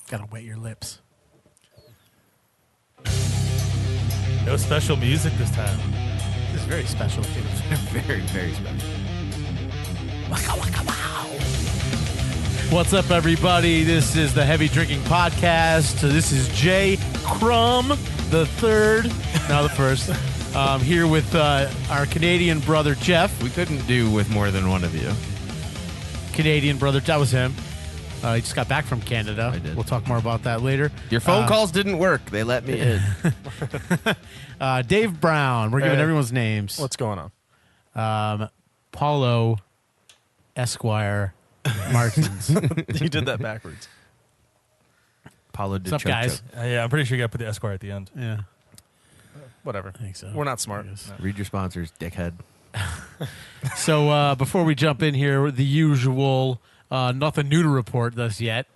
Gotta wet your lips. No special music this time. This is very special, too. Very, very special. Waka, waka, wow. What's up, everybody? This is the Heavy Drinking Podcast. This is Jay Crumb, the third, now the first, here with our Canadian brother, Jeff. We couldn't do with more than one of you. Canadian brother, that was him. He just got back from Canada. I did. We'll talk more about that later. Your phone calls didn't work. They let me in. Dave Brown. We're giving everyone's names. What's going on? Paulo Esquire Martins. You did that backwards. Paulo did What's up, guys? Yeah, I'm pretty sure you got to put the Esquire at the end. Yeah, Whatever. I think so. We're not smart. Read your sponsors, dickhead. So before we jump in here, the usual nothing new to report thus yet.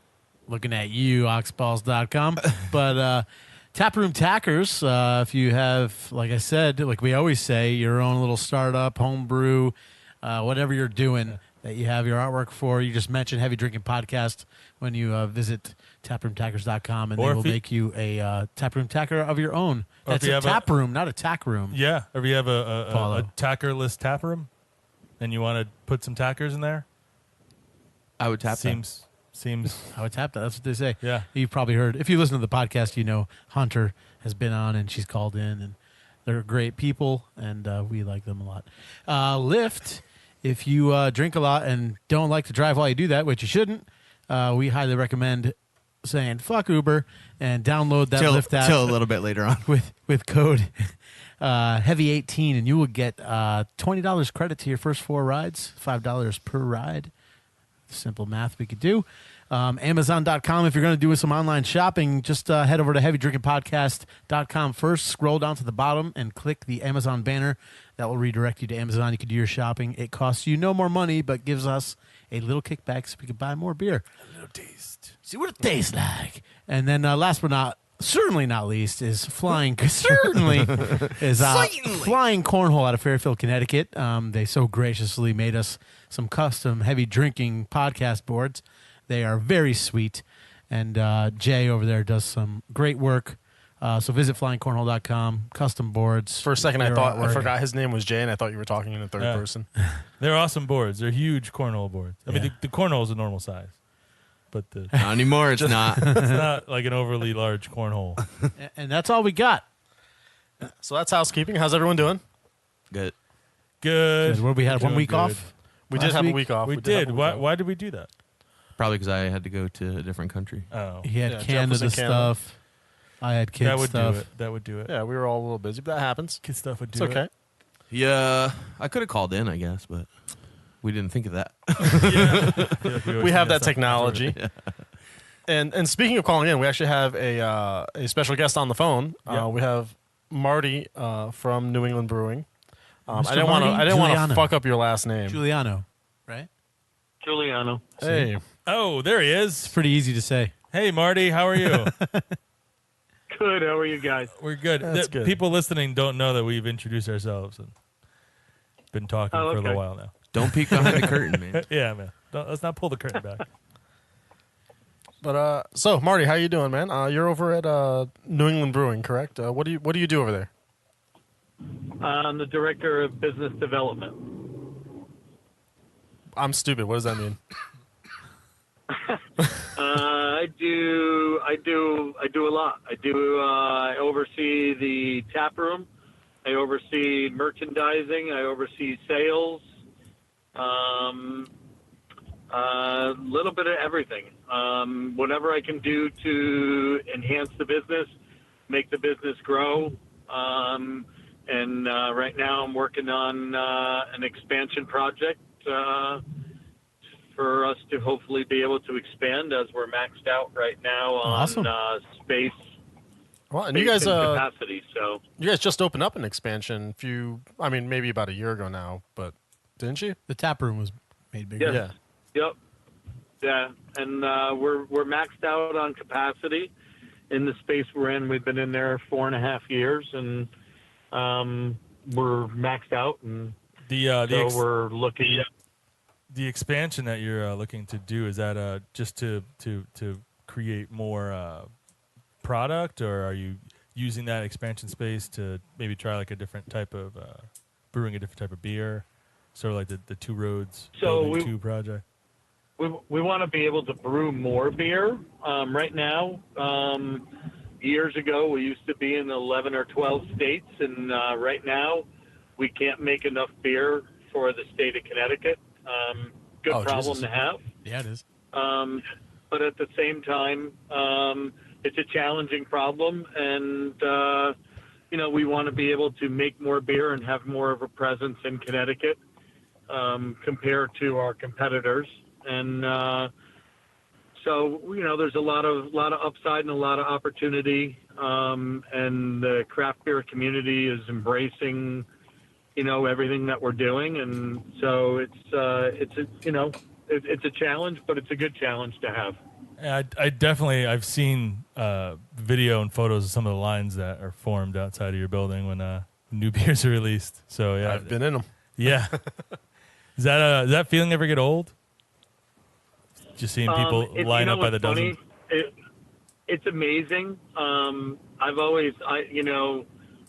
Looking at you, oxballs.com. But Taproom Tackers, if you have, like I said, like we always say, your own little startup, homebrew, whatever you're doing that you have your artwork for, you just mention Heavy Drinking Podcast when you visit taproomtackers.com, and Or they if will you- make you a taproom tacker of your own. Or if That's you a have tap room, not a tack room. Yeah, or if you have a Follow. tackerless tap room and you want to put some tackers in there, I would tap seems I would tap that. That's what they say. Yeah. You've probably heard. If you listen to the podcast, you know Hunter has been on and she's called in, and they're great people, and we like them a lot. Lyft, if you drink a lot and don't like to drive while you do that, which you shouldn't, we highly recommend saying fuck Uber and download that Lyft app till a little bit later on. with code Heavy18, and you will get $20 credit to your first 4 rides, $5 per ride. Simple math we could do. Amazon.com, if you're going to do some online shopping, just head over to heavydrinkingpodcast.com first, scroll down to the bottom, and click the Amazon banner. That will redirect you to Amazon. You can do your shopping. It costs you no more money, but gives us a little kickback so we can buy more beer. a little taste. See what it tastes like. And then last but certainly not least is Flying Flying Cornhole out of Fairfield, Connecticut. They so graciously made us some custom heavy drinking podcast boards. They are very sweet, and Jay over there does some great work. So visit flyingcornhole.com, custom boards. For a second, I their thought I artwork. forgot his name was Jay, and I thought you were talking in the third Yeah. person. They're awesome boards. They're huge cornhole boards. I mean, Yeah. the cornhole is a normal size, but it's Not anymore. It's not. not like an overly large cornhole. And that's all we got. So that's housekeeping. How's everyone doing? Good. Good. Where we had 1 Doing week good. off. We Last did have week? a week off. We have did. a week Why? off. Why did we do that? Probably because I had to go to a different country. Oh, He had Yeah, Jeff was Canada in Canada. stuff. I had kids that would stuff. do it. That would do it. Yeah, we were all a little busy, but that happens. Kid stuff would It's do okay. it. Yeah, I could have called in, I guess, but we didn't think of that. Yeah. I feel like always We have think that technology. And speaking of calling in, we actually have a special guest on the phone. Yeah. We have Marty from New England Brewing. Mr. I didn't want Marty to fuck up your last name. Giuliano, right? Giuliano. Hey, Oh, there he It's is. pretty easy to say. Hey, Marty, how are you? Good. How are you guys? We're good. That's good. People listening don't know that we've introduced ourselves and been talking Oh, for a okay. little while now. Don't peek behind the curtain, man. Yeah, man. Let's not pull the curtain back. but so Marty, how you doing, man? You're over at New England Brewing, correct? What do you do over there? I'm the director of business development. I'm stupid. What does that mean? I do a lot. I oversee the tap room. I oversee merchandising. I oversee sales. A little bit of everything. Whatever I can do to enhance the business, make the business grow. And right now I'm working on an expansion project for us to hopefully be able to expand, as we're maxed out right now on Awesome. space, Well, and you space guys and capacity. So you guys just opened up an expansion. Maybe about a year ago now, but didn't you? The tap room was made bigger. Yes. Yep. Yeah, and we're maxed out on capacity in the space we're in. We've been in there 4.5 years, and we're maxed out, and so we're looking. The expansion that you're looking to do, is that just to create more product, or are you using that expansion space to maybe try like a different type of brewing a different type of beer, sort of like the Two Roads So Building 2 project? We want to be able to brew more beer. Right now, years ago, we used to be in 11 or 12 states, and right now, we can't make enough beer for the state of Connecticut. Good problem Jesus. to have. Yeah, it is. But at the same time, it's a challenging problem, and we want to be able to make more beer and have more of a presence in Connecticut compared to our competitors. And so there's a lot of upside and a lot of opportunity, and the craft beer community is embracing everything that we're doing, and so it's a challenge, but it's a good challenge to have. Yeah, I've seen video and photos of some of the lines that are formed outside of your building when new beers are released. So yeah, I've been in them. Yeah. Does that feeling ever get old? Just seeing people line up by the dozen. It's amazing.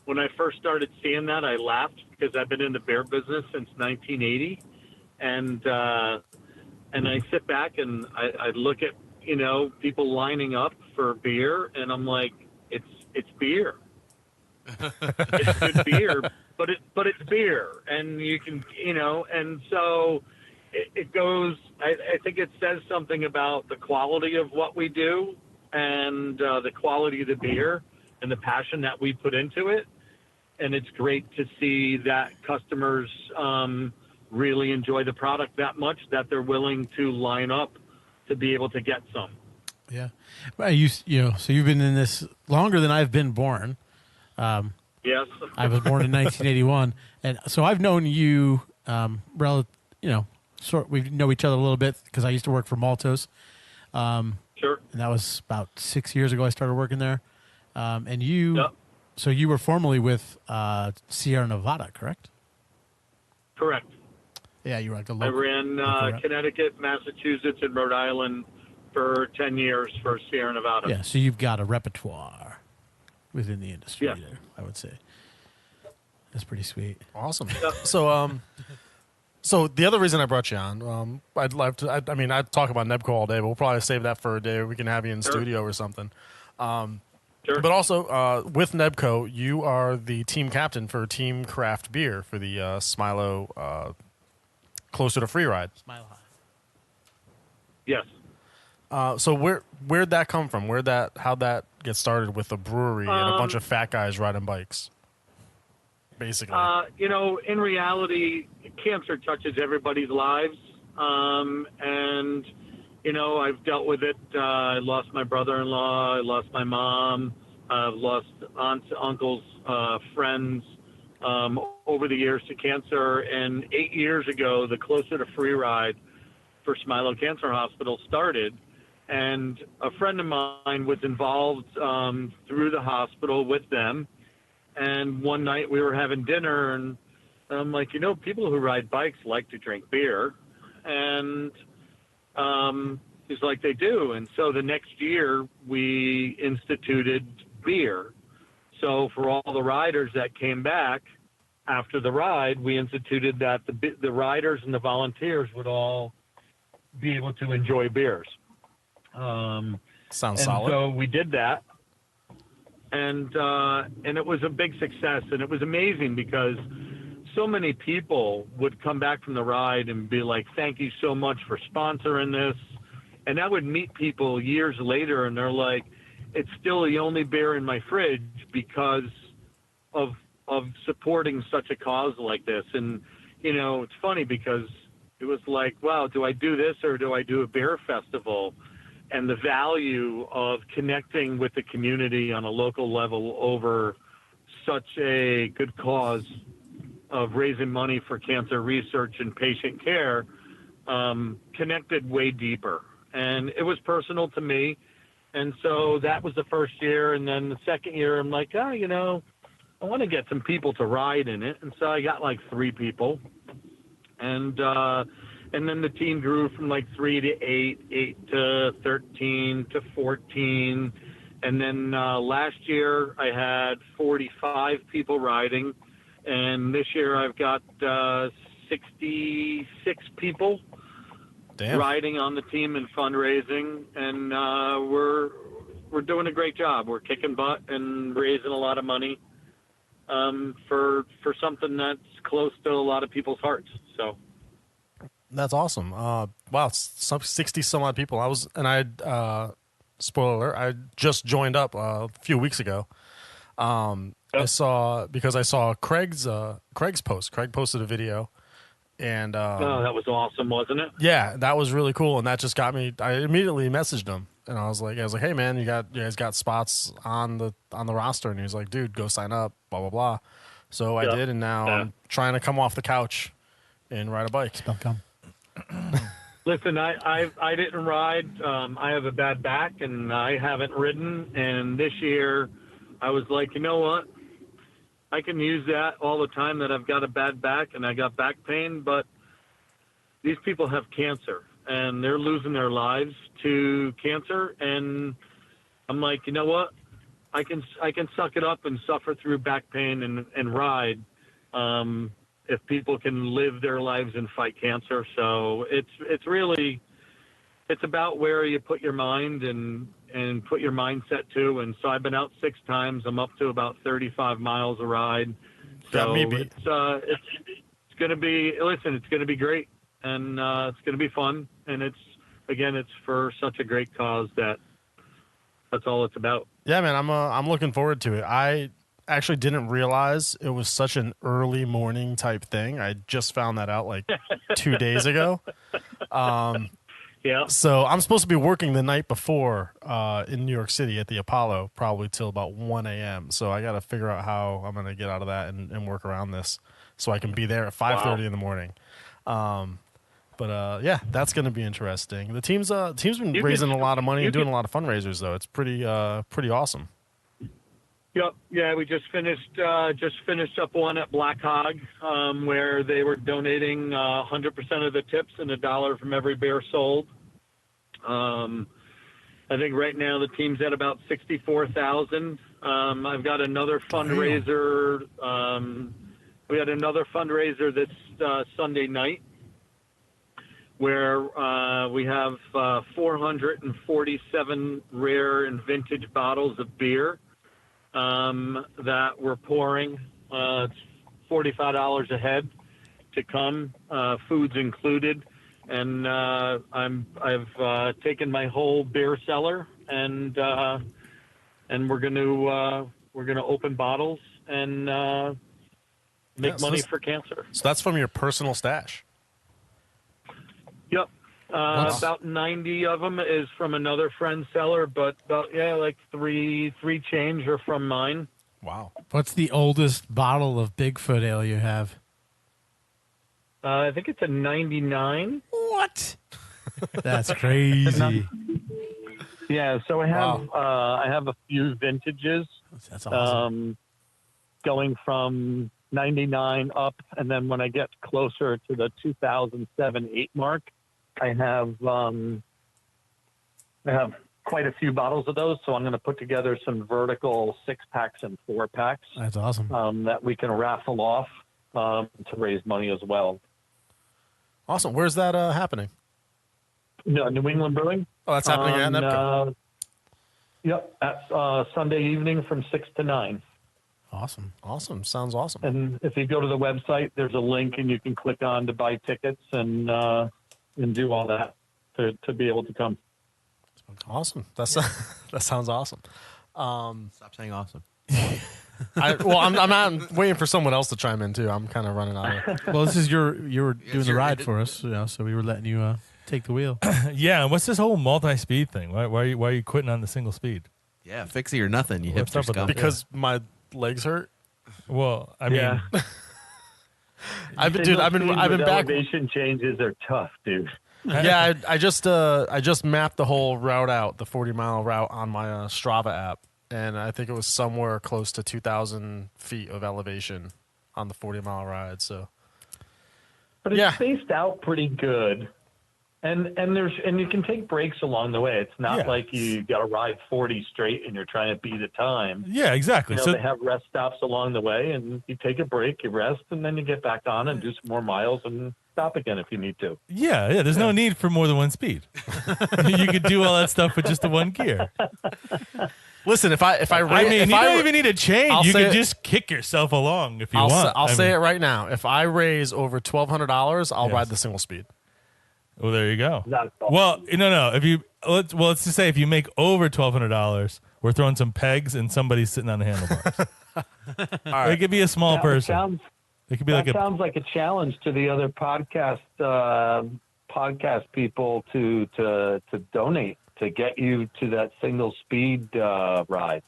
When I first started seeing that, I laughed because I've been in the beer business since 1980, and I sit back and I look at people lining up for beer, and I'm like, it's beer. It's good beer, but it's beer, and you can and so it goes. I think it says something about the quality of what we do and the quality of the beer and the passion that we put into it. And it's great to see that customers really enjoy the product that much that they're willing to line up to be able to get some. Yeah. Well, so you've been in this longer than I've been born. Yes. I was born in 1981. And so I've known you, we know each other a little bit because I used to work for Maltos. Sure. And that was about 6 years ago I started working there. And you... Yep. So you were formerly with Sierra Nevada, correct? Correct. Yeah, you were like a I local. ran Connecticut, Massachusetts, and Rhode Island for 10 years for Sierra Nevada. Yeah, so you've got a repertoire within the industry Yeah. there, I would say. That's pretty sweet. Awesome. So the other reason I brought you on, I'd love to. I'd talk about Nebco all day, but we'll probably save that for a day. We can have you in studio or something. Sure. But also, with Nebco, you are the team captain for Team Craft Beer for the Smilo Closer to Free Ride. Smile high. Yes. So where'd that come from? How'd that get started with a brewery and a bunch of fat guys riding bikes? Basically. In reality, cancer touches everybody's lives. And I've dealt with it. I lost my brother-in-law. I lost my mom. I've lost aunts, uncles, friends over the years to cancer. And 8 years ago, the Closer to Free Ride for Smilo Cancer Hospital started. And a friend of mine was involved through the hospital with them. And one night we were having dinner, and I'm like, people who ride bikes like to drink beer. And he's like, they do. And so the next year we instituted beer. So for all the riders that came back after the ride, we instituted that the riders and the volunteers would all be able to enjoy beers. Sounds solid. So we did that. And it was a big success, and it was amazing because so many people would come back from the ride and be like, thank you so much for sponsoring this. And I would meet people years later, and they're like, it's still the only beer in my fridge because of supporting such a cause like this. And, it's funny because it was like, wow, do I do this or do I do a beer festival? And the value of connecting with the community on a local level over such a good cause of raising money for cancer research and patient care connected way deeper. And it was personal to me. And so that was the first year. And then the second year, I'm like, I want to get some people to ride in it. And so I got like 3 people. And And then the team grew from like 3 to 8, 8 to 13 to 14. And then last year I had 45 people riding. And this year I've got 66 people riding on the team and fundraising. And we're doing a great job. We're kicking butt and raising a lot of money for something that's close to a lot of people's hearts. So that's awesome. Wow, some 60 some odd people. Spoiler alert, I just joined up a few weeks ago. I saw Craig's post. Craig posted a video, and that was awesome, wasn't it? yeah, that was really cool, and that just got me. I immediately messaged him, and I was like, hey man, you guys got spots on the roster, and he was like, dude, go sign up, blah blah blah. So I did, and now I'm trying to come off the couch and ride a bike. Come. Listen, I didn't ride. I have a bad back, and I haven't ridden. And this year, I was like, you know what? I can use that all the time that I've got a bad back and I got back pain. But these people have cancer, and they're losing their lives to cancer. And I'm like, you know what? I can suck it up and suffer through back pain and ride. If people can live their lives and fight cancer. So it's really about where you put your mind and put your mindset to. And so I've been out 6 times. I'm up to about 35 miles a ride. So it's going to be, it's going to be great, and it's going to be fun. And it's for such a great cause that's all it's about. Yeah, man, I'm looking forward to it. I actually didn't realize it was such an early morning type thing. I just found that out like 2 days ago. Yeah. So I'm supposed to be working the night before in New York City at the Apollo, probably till about 1 a.m. So I got to figure out how I'm going to get out of that and work around this so I can be there at 5:30 in the morning. But that's going to be interesting. The team's been raising a lot of money and doing a lot of fundraisers, though. It's pretty awesome. Yep. Yeah, we just finished up one at Black Hog, where they were donating 100% of the tips and $1 from every beer sold. I think right now the team's at about 64,000. I've got another fundraiser. We had another fundraiser this Sunday night, where we have 447 rare and vintage bottles of beer that we're pouring. It's $45 a head to come, food's included, and I've taken my whole beer cellar, and we're gonna open bottles and make money for cancer. So that's from your personal stash. Yep. About 90 of them is from another friend's cellar, but like three change are from mine. Wow. What's the oldest bottle of Bigfoot ale you have? I think it's a 99. What? That's crazy. Yeah, so I have a few vintages. That's awesome. Going from 99 up, and then when I get closer to the 2007-8 mark, I have quite a few bottles of those, so I'm going to put together some vertical 6-packs and 4-packs. That's awesome. That we can raffle off to raise money as well. Awesome. Where's that happening? No, New England Brewing. Oh, that's happening at NEPCO. Yep, that's Sunday evening from 6 to 9. Awesome. Sounds awesome. And if you go to the website, there's a link, and you can click on to buy tickets and do all that to be able to come. Awesome. That sounds awesome. Stop saying awesome. I'm waiting for someone else to chime in too. I'm kind of running out of. Well, this is you were doing the ride for us, so we were letting you take the wheel. Yeah. What's this whole multi-speed thing? Why are you quitting on the single speed? Yeah, fixie or nothing. You What's hipster up with scum. that? Because my legs hurt. Well, I mean, I've been back. Elevation changes are tough, dude. Yeah, I just mapped the whole route out, the 40-mile route on my Strava app, and I think it was somewhere close to 2,000 feet of elevation on the 40-mile ride. So but it's Yeah. spaced out pretty good. And you can take breaks along the way. It's not like you got to ride 40 straight and you're trying to beat a time. Yeah, exactly. You know, they have rest stops along the way, and you take a break, you rest, and then you get back on and do some more miles and stop again if you need to. Yeah. There's no need for more than one speed. You could do all that stuff with just the one gear. Listen, if I You don't even need a chain. I'll You say can it- just kick yourself along if you I'll want. I'll say it right now. If I raise over $1,200, I'll Yes. ride the single speed. Well, there you go. That's all. Well, no. If you let's just say if you make over $1,200, we're throwing some pegs and somebody's sitting on the handlebars. It could be a small person. It could be That like sounds like a challenge to the other podcast people to donate to get you to that single speed ride.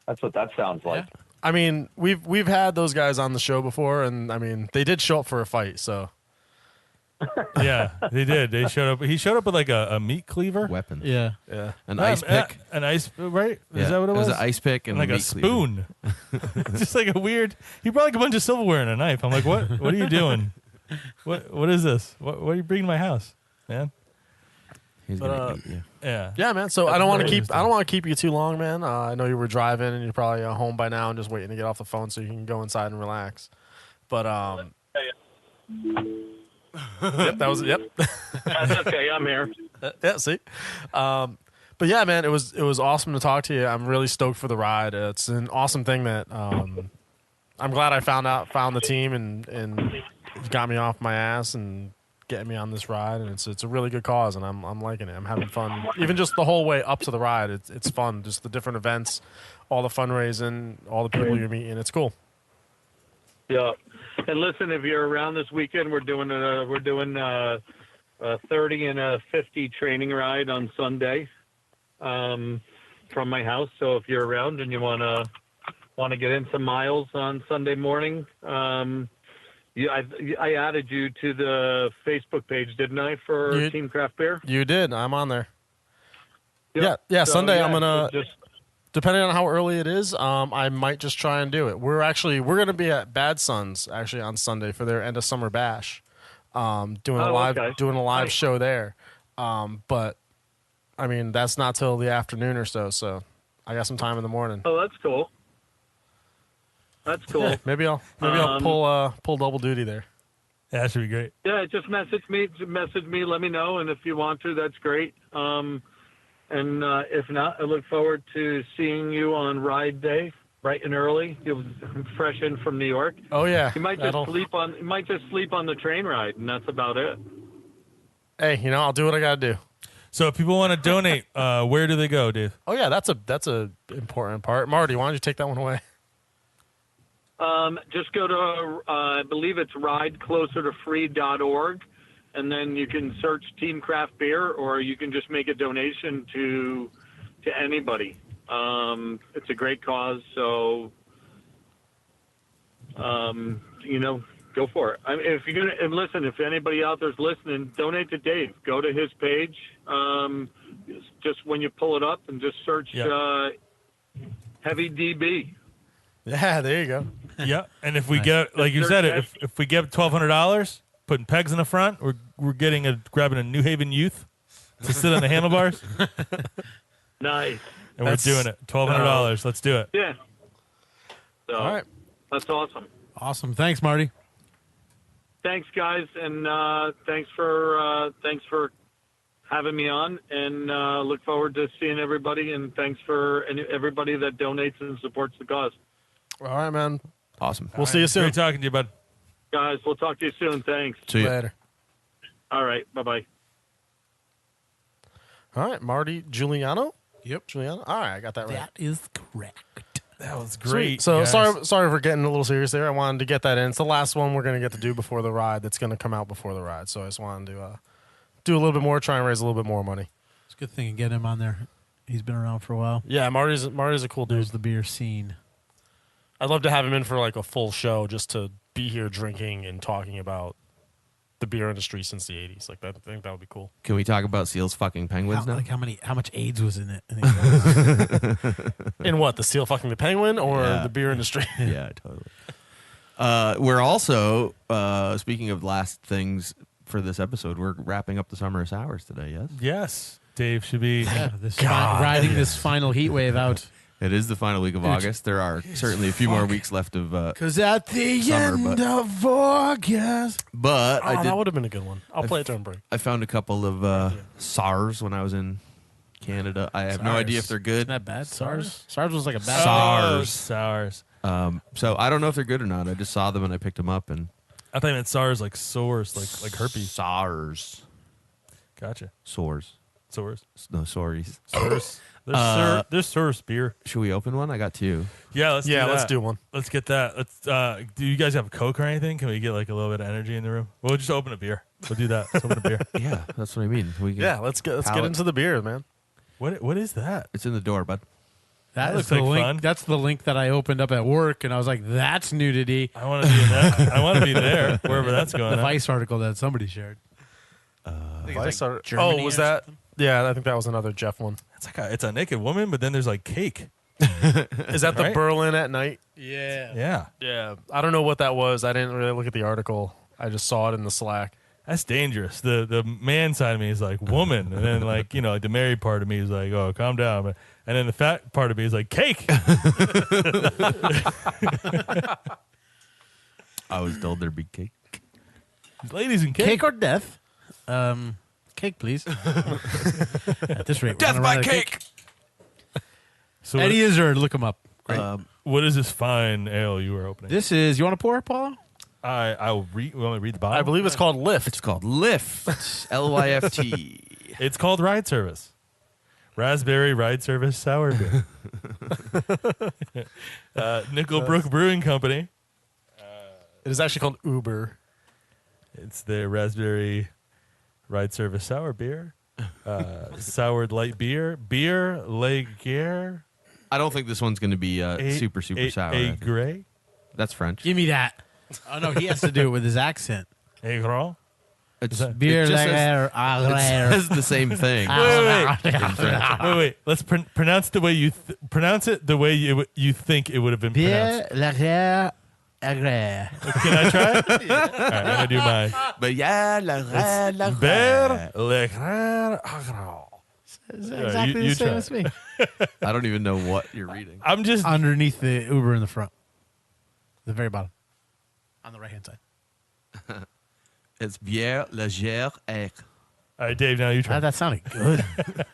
That's what that sounds like. I mean, we've had those guys on the show before, and I mean, they did show up for a fight. So yeah, they did. They showed up. He showed up with like a meat cleaver. Weapons. Yeah. An ice pick. An ice, right? Yeah. Is that what it was? It was an ice pick and like a a meat cleaver. spoon. Just like a weird. He brought like a bunch of silverware and a knife. I'm like, what? What are you doing? What is this? What are you bringing to my house, man? He's gonna eat you. Yeah. yeah, man. So I don't want to keep you too long, man. I know you were driving and you're probably home by now and just waiting to get off the phone so you can go inside and relax. But yep, that was it. Yep. That's okay. I'm here. Yeah, see. But yeah, man, it was awesome to talk to you. I'm really stoked for the ride. It's an awesome thing that I'm glad I found the team and got me off my ass and getting me on this ride, and it's a really good cause, and I'm liking it. I'm having fun. Even just the whole way up to the ride, it's fun. Just the different events, all the fundraising, all the people you're meeting. It's cool. Yeah. And listen, if you're around this weekend, we're doing a 30 and a 50 training ride on Sunday from my house. So if you're around and you want to get in some miles on Sunday morning, I added you to the Facebook page, didn't I, for Team Craft Beer? You did. I'm on there. Yep. Yeah. So, Sunday, yeah, I'm gonna. so just Depending on how early it is, I might just try and do it. We're going to be at Bad Sons actually on Sunday for their end of summer bash, doing a live show there. But I mean, that's not till the afternoon or so. So I got some time in the morning. Oh, that's cool. That's cool. Yeah, maybe I'll pull double duty there. Yeah, that should be great. Yeah, just message me. Let me know, and if you want to, that's great. And if not, I look forward to seeing you on ride day, bright and early. You're fresh in from New York. Oh yeah, You might just sleep on the train ride, and that's about it. Hey, I'll do what I got to do. So if people want to donate, where do they go, Dave? Oh yeah, that's a important part. Marty, why don't you take that one away? Just go to I believe it's rideclosertofree.org. And then you can search Team Craft Beer, or you can just make a donation to anybody. It's a great cause, so go for it. I mean, if you're gonna and listen, if anybody out there's listening, donate to Dave. Go to his page. Just when you pull it up and just search Heavy DB. Yeah, there you go. Yeah, and if we get, like you said, if we get $1,200. Putting pegs in the front, we're grabbing a New Haven youth to sit on the handlebars. Nice. And we're doing it. $1,200. Let's do it. Yeah. So, all right. That's awesome. Awesome. Thanks, Marty. Thanks, guys, and thanks for having me on. And look forward to seeing everybody. And thanks for everybody that donates and supports the cause. All right, man. Awesome. We'll see you soon. Great talking to you, bud. Guys, we'll talk to you soon. Thanks. See you Later. All right. Bye-bye. All right, Marty Juliano. Yep. Juliano. All right, I got that right. That is correct. That was Sweet. great. So guys. sorry for getting a little serious there. I wanted to get that in. It's the last one we're going to get to do before the ride. That's going to come out before the ride. So I just wanted to do a little bit more, try and raise a little bit more money. It's a good thing to get him on there. He's been around for a while. Yeah, Marty's a cool dude. There's the beer scene. I'd love to have him in for like a full show just to be here drinking and talking about the beer industry since the 80s. Like that, I think that would be cool. Can we talk about Seal's fucking penguins now? How much AIDS was in it? In what? The seal fucking the penguin or Yeah. the beer industry? Yeah, totally. We're also, speaking of last things for this episode, we're wrapping up the summer of sours today, yes? Yes. Dave should be. Riding this final heat wave out. It is the final week of August. There are certainly a few more weeks left of Because at the summer, end of August. But I that did. would have been a good one. I'll play it during break. I found a couple of SARS when I was in Canada. I have no idea if they're good. Isn't that bad? SARS? SARS was like a bad SARS. SARS. So I don't know if they're good or not. I just saw them and I picked them up and I thought you meant SARS like sores, like herpes. SARS. Gotcha. Sores. Sores. No, sorries. Sores. There's SARS beer. Should we open one? I got two. Yeah, let's do one. Let's get that. Let's. Do you guys have a Coke or anything? Can we get like a little bit of energy in the room? We'll just open a beer. We'll do that. Let's open a beer. Yeah, that's what I mean. We can Yeah, let's get palate. into the beer, man. What is that? It's in the door, bud. That looks is the like link. fun. That's the link that I opened up at work, and I was like, "That's nudity." I want to be in that. I want to be there wherever that's going. The on. Vice article that somebody shared. Vice like are- Germany oh, was or that? Yeah, I think that was another Jeff one. It's a naked woman, but then there's like cake. Is that the Right? Berlin at night? Yeah. Yeah, Yeah. I don't know what that was. I didn't really look at the article. I just saw it in the Slack. that's dangerous. The man side of me is like woman, and then like the married part of me is like, oh, calm down, and then the fat part of me is like cake. I was told there'd be cake. Ladies and cake. Cake or death? Cake, please. At this rate, we're Death gonna by run out of cake. So Eddie Izzard, look him up. Great. what is this fine ale you were opening? This is. You want to pour, Paulo? I'll read. Want me to read the bottle? I believe it's called Lift. It's called Lift. Lyft. It's called Ride Service. Raspberry Ride Service Sour Beer. Nickel Brook Brewing Company. It is actually called Uber. It's the Raspberry Ride Service Sour Beer. Soured light beer. Beer Lager. I don't think this one's going to be super sour. I think. Gray. That's French. Give me that. Oh no, he has to do it with his accent. A Grand. It's, Beer it just lager, it says the same thing. Wait. Let's pronounce the way you pronounce it. The way you think it would have been Beer pronounced. lager, agre. Can I try it? All right, I'm gonna do mine. But yeah, Beer Lager. It's Yeah, exactly you the same try as me. I don't even know what you're reading. I'm just Underneath the Uber in the front, the very bottom, on the right hand side. It's bière légère air. all right, Dave. Now you try. That sounded good.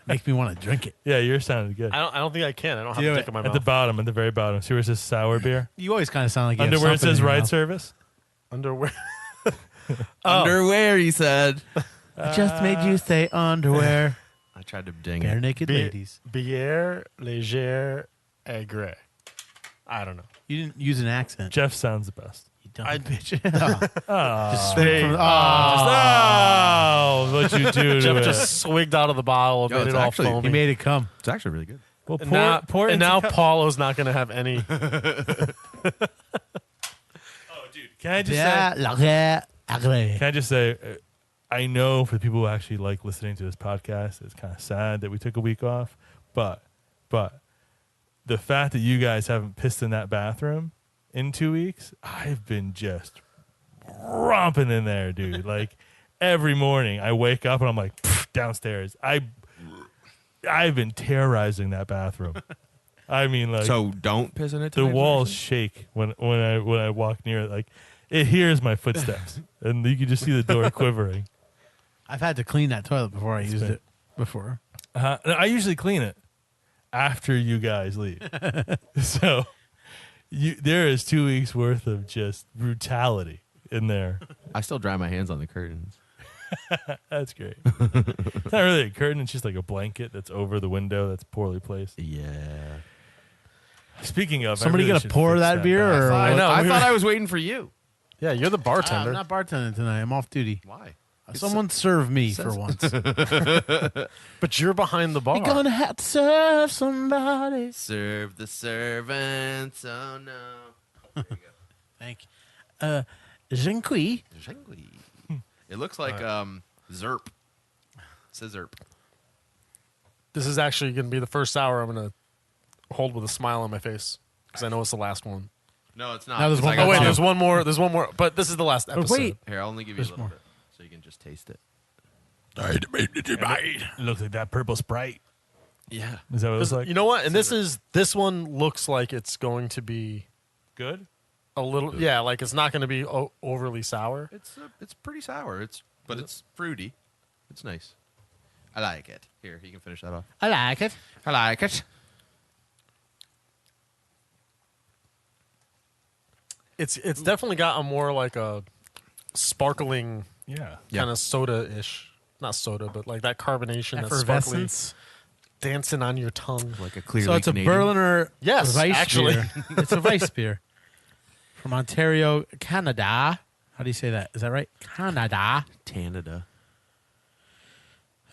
Makes me want to drink it. Yeah, yours sounded good. I don't think I can. I don't have Do to it. take it in my At the mouth. bottom, at the very bottom. See where it says sour beer? You always kind of sound like you Under have where it something says in your ride mouth. service? Underwear. Underwear, he said. I just made you say underwear. I tried to ding Bare it. naked ladies. Bière légère aigre. I don't know. You didn't use an accent. Jeff sounds the best. You dumb I- bitch. Oh, Just They- swing from, what you do to Jeff it. just swigged out of the bottle and Yo, made it's it all actually- foamy. he made it come. It's actually really good. Well, and now Paulo's not going to have any. Oh, dude, can I just Yeah, say? lager, agre. Can I just say? I know for the people who actually like listening to this podcast, it's kind of sad that we took a week off, but the fact that you guys haven't pissed in that bathroom in 2 weeks, I've been just romping in there, dude. Like every morning, I wake up and I'm like downstairs. I've been terrorizing that bathroom. I mean, like So don't piss in it. the tonight, walls shake when I walk near it. Like it hears my footsteps, and you can just see the door quivering. I've had to clean that toilet before I used been- it. Before. I usually clean it after you guys leave. So there is 2 weeks worth of just brutality in there. I still dry my hands on the curtains. That's great. It's not really a curtain. It's just like a blanket that's over the window that's poorly placed. Yeah. Speaking of, Somebody I really gonna should pour fix that beer, or I what? know. I we thought were- I was waiting for you. Yeah, you're the I'm bartender. not bartending tonight. I'm off duty. Why? Someone serve me for once. But you're behind the bar. You're gonna have to serve somebody. Serve the servants. Oh no. Thank you. Jinqui. It looks like Zerp. It says Zerp. This is actually going to be the first hour I'm going to hold with a smile on my face because I know it's the last one. No, it's not. No, there's 'cause one I more. got Oh wait, two. there's one more. There's one more. But this is the last Oh, episode. wait. Here, I'll only give you a There's little more. bit so you can just taste it. It looks like that purple Sprite. Yeah. Is that what it looks 'Cause like? you know what? And this one looks like it's going to be Good. a little. Yeah, like it's not going to be overly sour. It's pretty sour. But it's fruity. It's nice. I like it. Here, you can finish that off. I like it. I like it. It's definitely got a more like a sparkling Yeah. Yeah. kind of soda-ish. Not soda, but like that carbonation, that sparkly Effervescence. dancing on your tongue. Like a clearly So it's Canadian. a Berliner Yes, Weiss actually. beer. It's a Weiss beer from Ontario, Canada. How do you say that? Is that right? Canada. Canada.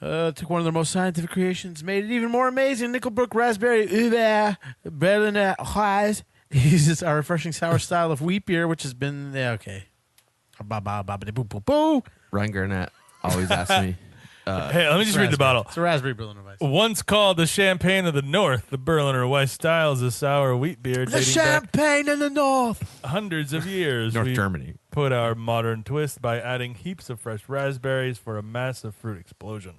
Took one of their most scientific creations, made it even more amazing. Nickel Brook Raspberry Uber Berliner Weiss uses our refreshing sour style of wheat beer, which has been okay. Boo. Ryan Garnett always asks me. Hey, let me just read the bottle. It's a raspberry Berliner Weiss. Once called the Champagne of the North, the Berliner Weiss style is a sour wheat beer The dating back champagne in the north. hundreds of years. North We Germany. put our modern twist by adding heaps of fresh raspberries for a massive fruit explosion.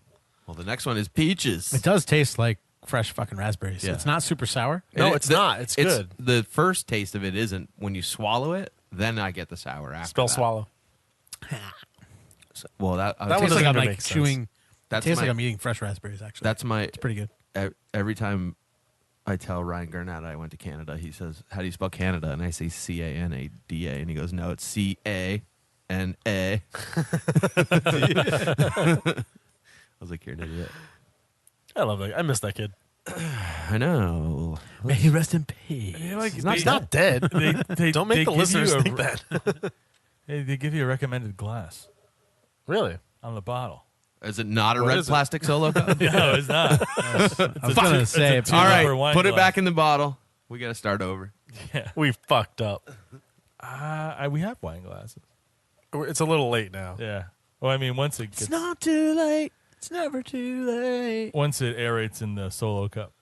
Well, the next one is peaches. It does taste like fresh fucking raspberries. Yeah. It's not super sour. No, And it's not. It's good. The first taste of it isn't. When you swallow it, then I get the sour after. Spell that. swallow. Well, that That one Tastes doesn't like I'm even like make sense. chewing. That's tastes like my- I'm eating fresh raspberries. Actually, That's my. it's pretty good. Every time I tell Ryan Garnett I went to Canada, he says, "How do you spell Canada?" And I say Canada, and he goes, "No, it's Cana." I was like, "You're an idiot." I love that. I miss that kid. I know. May he rest in peace. He's not dead. They Don't make the give you listeners a- think that. They give you a recommended glass Really? on the bottle. Is it not a What red is it? plastic solo cup? No, it's not. I was gonna say, it's a All two-liter right, wine put it glass. back in the bottle. We got to start over. Yeah. We fucked up. We have wine glasses. It's a little late now. Yeah. Well, I mean, once it it's gets, not too late. It's never too late. once it aerates in the solo cup.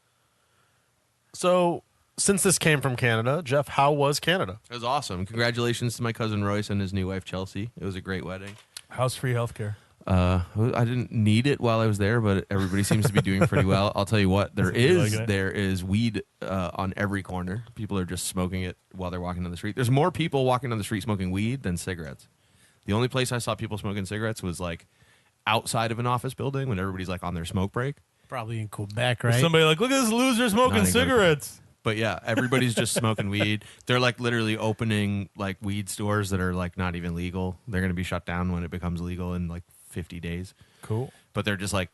So, since this came from Canada, Jeff, how was Canada? It was awesome. Congratulations to my cousin Royce and his new wife Chelsea. It was a great wedding. How's free healthcare? I didn't need it while I was there, but everybody seems to be doing pretty well. I'll tell you what, there is weed on every corner. People are just smoking it while they're walking down the street. There's more people walking down the street smoking weed than cigarettes. The only place I saw people smoking cigarettes was like outside of an office building when everybody's like on their smoke break. Probably in Quebec, right? Somebody like, look at this loser smoking Not exactly. cigarettes. But yeah, everybody's just smoking weed. They're like literally opening like weed stores that are like not even legal. They're going to be shut down when it becomes legal in like 50 days. Cool. But they're just like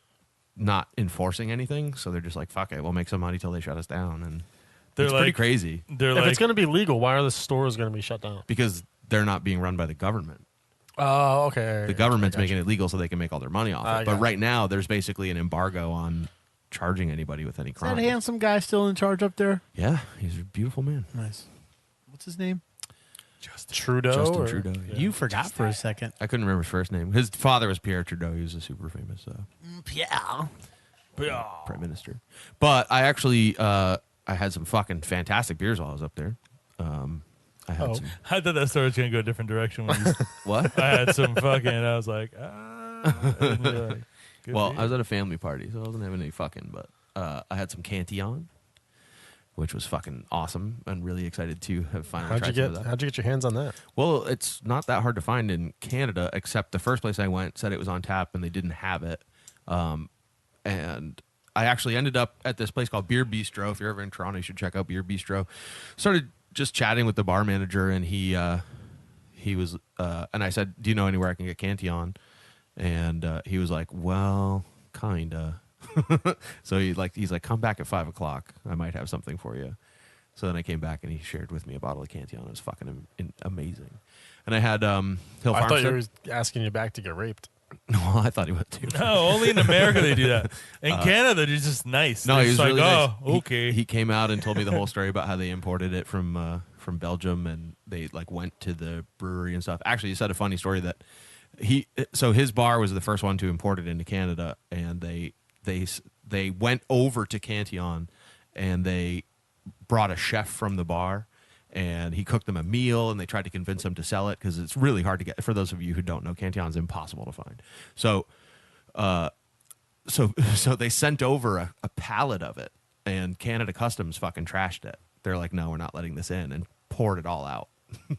not enforcing anything. So they're just like, fuck it, we'll make some money till they shut us down. And They're it's like pretty crazy They're If like, it's going to be legal, why are the stores going to be shut down? because they're not being run by the government. Oh, okay. The government's making it legal so they can make all their money off I it. But gotcha. right now, there's basically an embargo on charging anybody with any Is that crime. handsome guy still in charge up there? Yeah, he's a beautiful man. Nice. What's his name? Trudeau. Justin or- Trudeau. Yeah. Yeah. You forgot for a second. I couldn't remember his first name. His father was Pierre Trudeau. He was a super famous Yeah. prime minister. But I actually I had some fucking fantastic beers while I was up there. I had Oh. some I thought that story was going to go a different direction. When you, what? I had some fucking, I was like, and you're like, good Well, for I was you. at a family party, so I wasn't having any fucking. But I had some Cantillon, which was fucking awesome, and really excited to have finally tried some of that. How'd you get your hands on that? Well, it's not that hard to find in Canada, except the first place I went said it was on tap and they didn't have it. And I actually ended up at this place called Beer Bistro. If you're ever in Toronto, you should check out Beer Bistro. Started just chatting with the bar manager, and he was, and I said, "Do you know anywhere I can get Cantillon?" And he was like, "Well, kinda." So he's like, "Come back at 5:00. I might have something for you." So then I came back and he shared with me a bottle of Cantillon. It was fucking amazing. And I had Hill I thought you Farmstead. were asking you back to get raped. No, I thought he would too. No, only in America they do that. In Canada, they're just nice. No, They're he was just really like, nice. oh, okay. He came out and told me the whole story about how they imported it from Belgium, and they like went to the brewery and stuff. Actually, he said a funny story that so his bar was the first one to import it into Canada, and they went over to Cantillon and they brought a chef from the bar, and he cooked them a meal, and they tried to convince him to sell it because it's really hard to get. For those of you who don't know, Cantillon's impossible to find. So they sent over a pallet of it, and Canada Customs fucking trashed it. They're like, no, we're not letting this in, and poured it all out.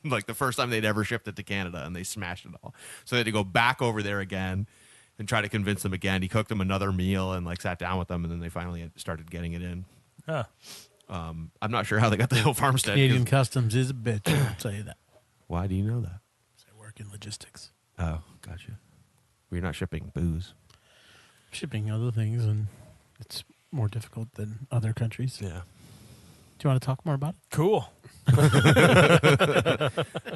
Like the first time they'd ever shipped it to Canada, and they smashed it all. So they had to go back over there again and try to convince them again. He cooked them another meal and like sat down with them, and then they finally started getting it in. Huh. I'm not sure how they got the Hill Farmstead. Canadian Customs is a bitch. I'll tell you that. Why do you know that? I work in logistics. Oh, gotcha. We're not shipping booze. Shipping other things, and it's more difficult than other countries. Yeah. Do you want to talk more about it? Cool.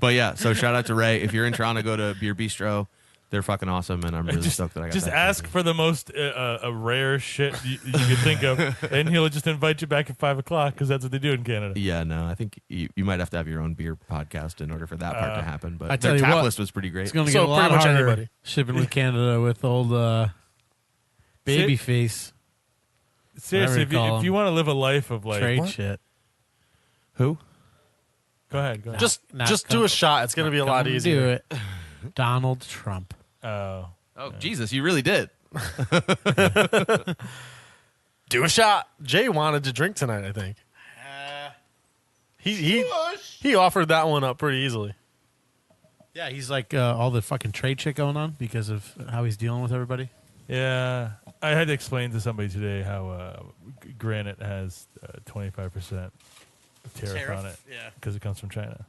But yeah, so shout out to Ray. If you're in Toronto, go to Beer Bistro. They're fucking awesome, and I'm really stoked that I got Just that ask covered. for the most rare shit you could think of, and he'll just invite you back at 5 o'clock because that's what they do in Canada. Yeah, no, I think you might have to have your own beer podcast in order for that part to happen. I But tell their you tap what, list was pretty great. It's going to So get a lot pretty much harder anybody. shipping with Canada with old babyface Seriously, Whatever you call if you want to live a life of like, trade what? shit. Who? go ahead. Just do a shot. It's going to be a lot Come easier. Do it. Donald Trump. Oh, Oh, Jesus, you really did. Do a shot. Jay wanted to drink tonight, I think. He offered that one up pretty easily. Yeah, he's like all the fucking trade shit going on because of how he's dealing with everybody. yeah. I had to explain to somebody today how granite has 25% tariff on it Yeah. because it comes from China.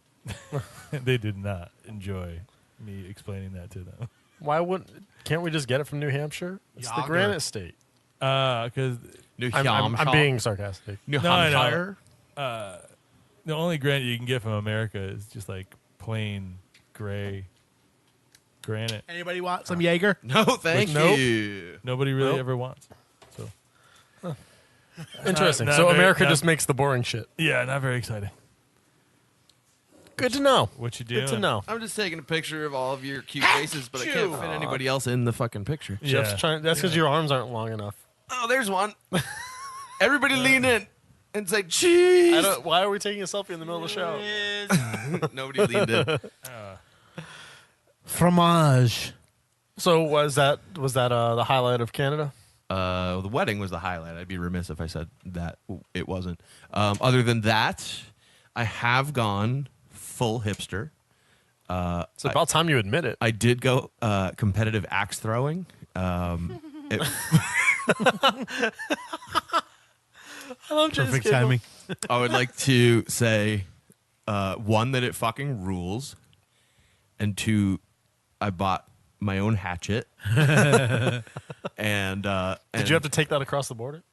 They did not enjoy me explaining that to them. Can't we just get it from New Hampshire? It's the Yager. granite state. Because New I'm being sarcastic. New No, I know. Hampshire. the only granite you can get from America is just like plain gray granite. Anybody want some Jaeger? No, thank Nope. you. Nobody really Nope. ever wants. So Interesting. not So very- America not- just makes the boring shit. yeah, not very exciting. Good to know. What you doing? Good to know. I'm just taking a picture of all of your cute faces, but I can't fit anybody else in the fucking picture. Yeah. Jeff's trying. That's because your arms aren't long enough. Oh, there's one. Everybody lean in and say cheese. Why are we taking a selfie in the middle of the show? Nobody leaned in. Fromage. So was that the highlight of Canada? The wedding was the highlight. I'd be remiss if I said that it wasn't. Other than that, I have gone full hipster. It's about time you admit it. I did go competitive axe throwing. Perfect timing. I would like to say, one, that it fucking rules, and two, I bought my own hatchet. and Did you have to take that across the border?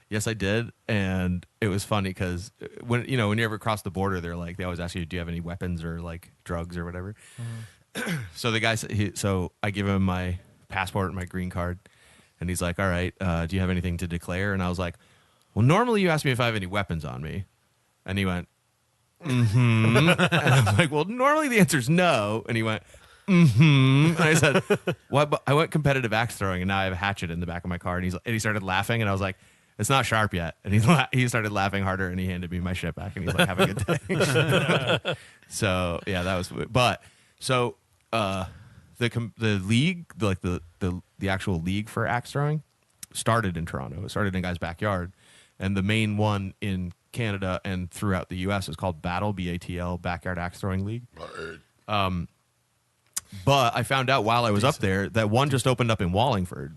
Yes, I did, and it was funny because when you ever cross the border, they always ask you, do you have any weapons or like drugs or whatever. So the guy said, so I give him my passport and my green card, and he's like, all right, do you have anything to declare? And I was like, well, normally you ask me if I have any weapons on me, and he went, mm-hmm. And I was like, well, normally the answer is no, and he went, mm-hmm. And I said, well, I went competitive axe throwing, and now I have a hatchet in the back of my car, and he started laughing, and I was like, it's not sharp yet. And he started laughing harder, and he handed me my shit back, and he's like, have a good day. So yeah, that was. But so the league, like the actual league for axe throwing, started in Toronto. It started in a guy's backyard, and the main one in Canada and throughout the U.S. is called Battle, BATL, Backyard Axe Throwing League. But I found out while I was up there that one just opened up in Wallingford.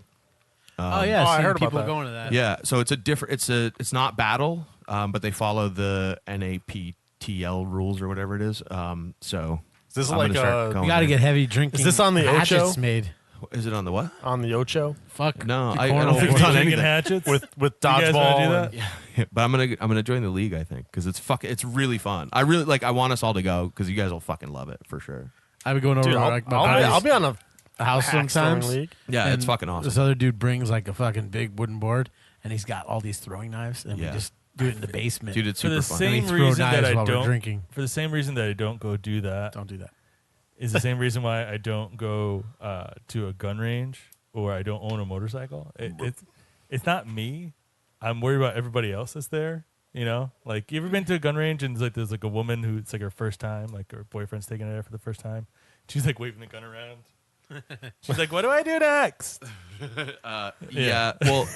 Oh yeah, I I've heard seen about people that. going to that. Yeah, so it's a different. It's not Battle, but they follow the NAPTL rules or whatever it is. So Is this I'm like gonna start You going got to there. get heavy drinking. Is this on the hatchets Ocho? made? Is it on the what? on the Ocho Fuck. No, the I don't cornhole think it's board. on Drinking anything. hatchets with You guys wanna dodgeball. do that? Yeah, but I'm gonna join the league. I think because it's really fun. I really like. I want us all to go because you guys will fucking love it for sure. I've been going over Dude, to I'll, like I'll, my be, I'll be on a house axe throwing sometimes. league. Yeah, and it's fucking awesome. This other dude brings like a fucking big wooden board, and he's got all these throwing knives, and Yeah. we just do it in the basement. Dude, it's For super the fun. And we same throw reason that knives I while we're don't drinking. For the same reason that I don't go do that Don't do that. is the same reason why I don't go to a gun range or I don't own a motorcycle. It's not me. I'm worried about everybody else that's there. You know, like you ever been to a gun range and there's like a woman who it's like her first time, like her boyfriend's taking her there for the first time. She's like waving the gun around. She's like, "What do I do next?" Yeah. Well,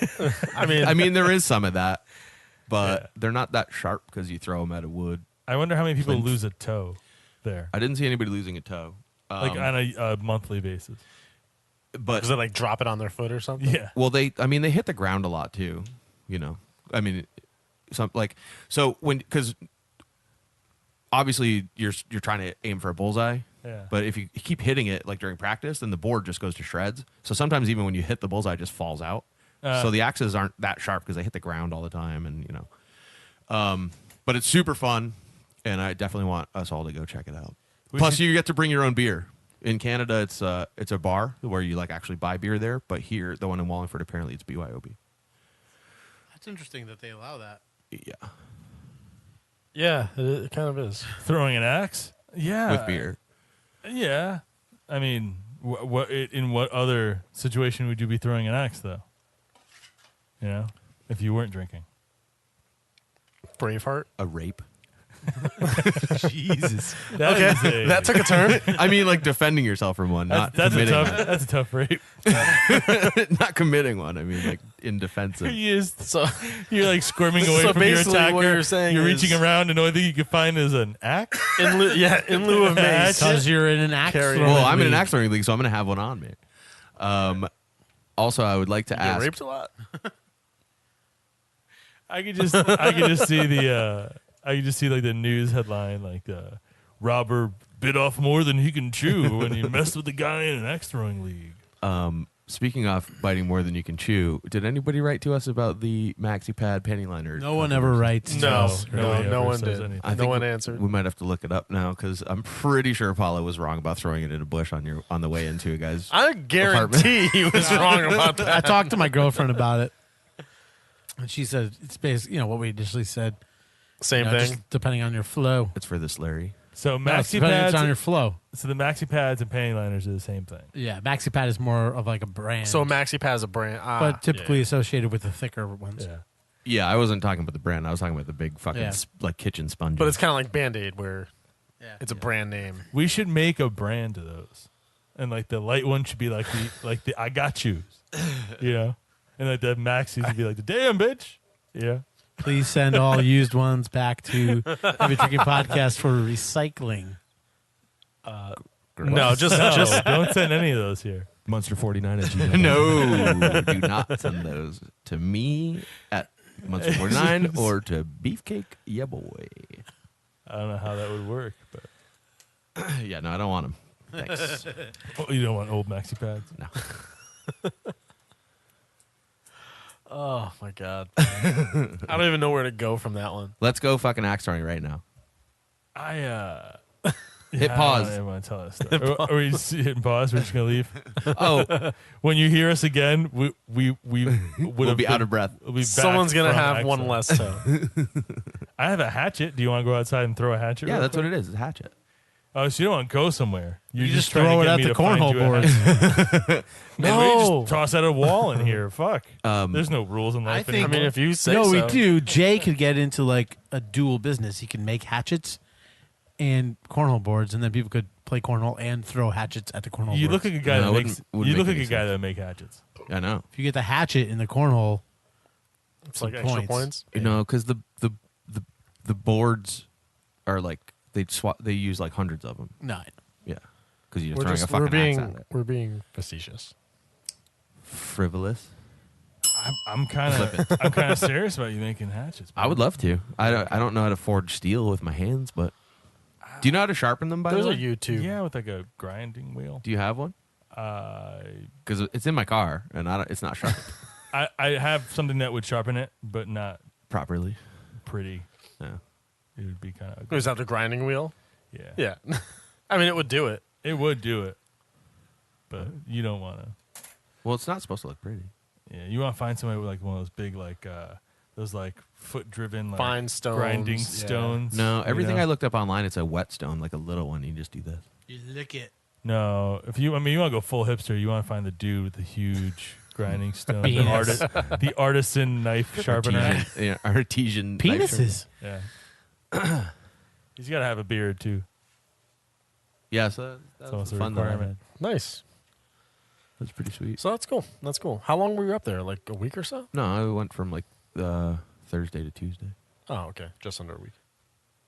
I mean, there is some of that, but Yeah. they're not that sharp because you throw them at a wood. I wonder how many people Flint. lose a toe there, I didn't see anybody losing a toe. like on a monthly basis. But Does it like drop it on their foot or something? Yeah. well, they hit the ground a lot too. You know, I mean, because obviously you're trying to aim for a bullseye. Yeah. But if you keep hitting it like during practice, then the board just goes to shreds. So sometimes even when you hit the bullseye, it just falls out. So the axes aren't that sharp because they hit the ground all the time, and you know. But it's super fun, and I definitely want us all to go check it out. Plus, you get to bring your own beer. In Canada, it's a bar where you like actually buy beer there. But here, the one in Wallingford, apparently it's BYOB. That's interesting that they allow that. Yeah, Yeah, it kind of is. Throwing an axe? Yeah. with beer. Yeah. I mean, in what other situation would you be throwing an axe, though? You know, if you weren't drinking. Braveheart. A rape. Jesus. That took a turn. I mean, like defending yourself from one, not That's a committing tough. one. That's a tough rape. Not committing one. I mean, like in defensive. So You're like squirming away So from your basically attacker. what you're saying you're is- reaching around, and the only thing you can find is an axe. in lieu of mace. Because you're in an axe Carry- throwing Well, I'm in an league. axe throwing league, so I'm going to have one on me. Also, I would like to You get ask. raped a lot. I could just see like the news headline, like robber bit off more than he can chew when he messed with the guy in an axe throwing league. Speaking of biting more than you can chew, did anybody write to us about the maxi pad panty liner? No one ever writes. to No, us. nobody no ever one says did. anything. I No think one answered. We might have to look it up now because I'm pretty sure Paula was wrong about throwing it in a bush on the way into it, guys. I guarantee he was wrong about that. I talked to my girlfriend about it, and she said it's basically what we initially said. Same Just thing. depending on your flow. It's for this Larry. So No, it's maxi depending pads. on your flow. So the maxi pads and panty liners are the same thing. Yeah, maxi pad is more of like a brand, So Maxi Pad is a brand, but typically yeah. associated with the thicker ones. Yeah. Yeah, I wasn't talking about the brand. I was talking about the big fucking Yeah. like kitchen sponge. But it's kind of like Band-Aid, where Yeah. it's a brand name. We should make a brand of those, and like the light one should be like the I got yous, you know, and like the maxis would be like the damn bitch, yeah. Please send all used ones back to Heavy Drinking Podcast for recycling. No, just Don't send any of those here. Monster 49 at gmail. No, do not send those to me at Monster 49 or to Beefcake. Yeah, boy. I don't know how that would work, but Yeah, no, I don't want them. Thanks. you don't want old maxi pads. No. oh my god, I don't even know where to go from that one. Let's go fucking axe throwing right now. I Hit I pause. don't even want to tell that story. Are we just hitting pause? We're just gonna leave. Oh, When you hear us again, we would we'll have be out of breath. We'll be back Someone's gonna from have one accident. less toe. I have a hatchet. Do you want to go outside and throw a hatchet? Yeah, real that's quick? what it is. It's a hatchet. Oh, so you don't want to go somewhere. You're You just trying throw to it get at me the to find cornhole you a boards. hatchet. Man, we No. just toss out a wall in here. Fuck. There's no rules in life think- anymore. I mean, if you say No, so. we do. Jay could get into like a dual business. He can make hatchets and cornhole boards, and then people could play cornhole and throw hatchets at the cornhole you boards. look like a guy No, that it wouldn't- makes. wouldn't You look make like a any guy sense. that make hatchets. I know. If you get the hatchet in the cornhole, It's like some extra points. You know, because the boards are like they use like hundreds of them. no. Yeah, because you're We're throwing just a fucking axe at it. we're being facetious. Frivolous. I'm kind of serious about you making hatchets. I would love to. I don't know how to forge steel with my hands, but do you know how to sharpen them? By There's the a way, YouTube. Yeah, with like a grinding wheel. do you have one? Because it's in my car and it's not sharpened I have something that would sharpen it, but not properly. pretty. Yeah. It would be kind of ugly. Is that the grinding wheel? Yeah. Yeah. I mean, it would do it. It would do it, but you don't want to. Well, it's not supposed to look pretty. Yeah, you want to find somebody with like one of those big those like foot driven like Fine stones, grinding yeah. stones. No, everything you I know? looked up online, it's a whetstone, like a little one. You just do this. You lick it. No, if you want to go full hipster, you want to find the dude with the huge grinding stone, Penis. the artisan knife sharpener. Artesian knife Penises. Yeah. He's got to have a beard too. Yeah, so It's that was almost a fun. That I requirement. had. Nice. That's pretty sweet. So that's cool. That's cool. How long were you up there? Like a week or so? No, I went from like Thursday to Tuesday. Oh, okay. Just under a week.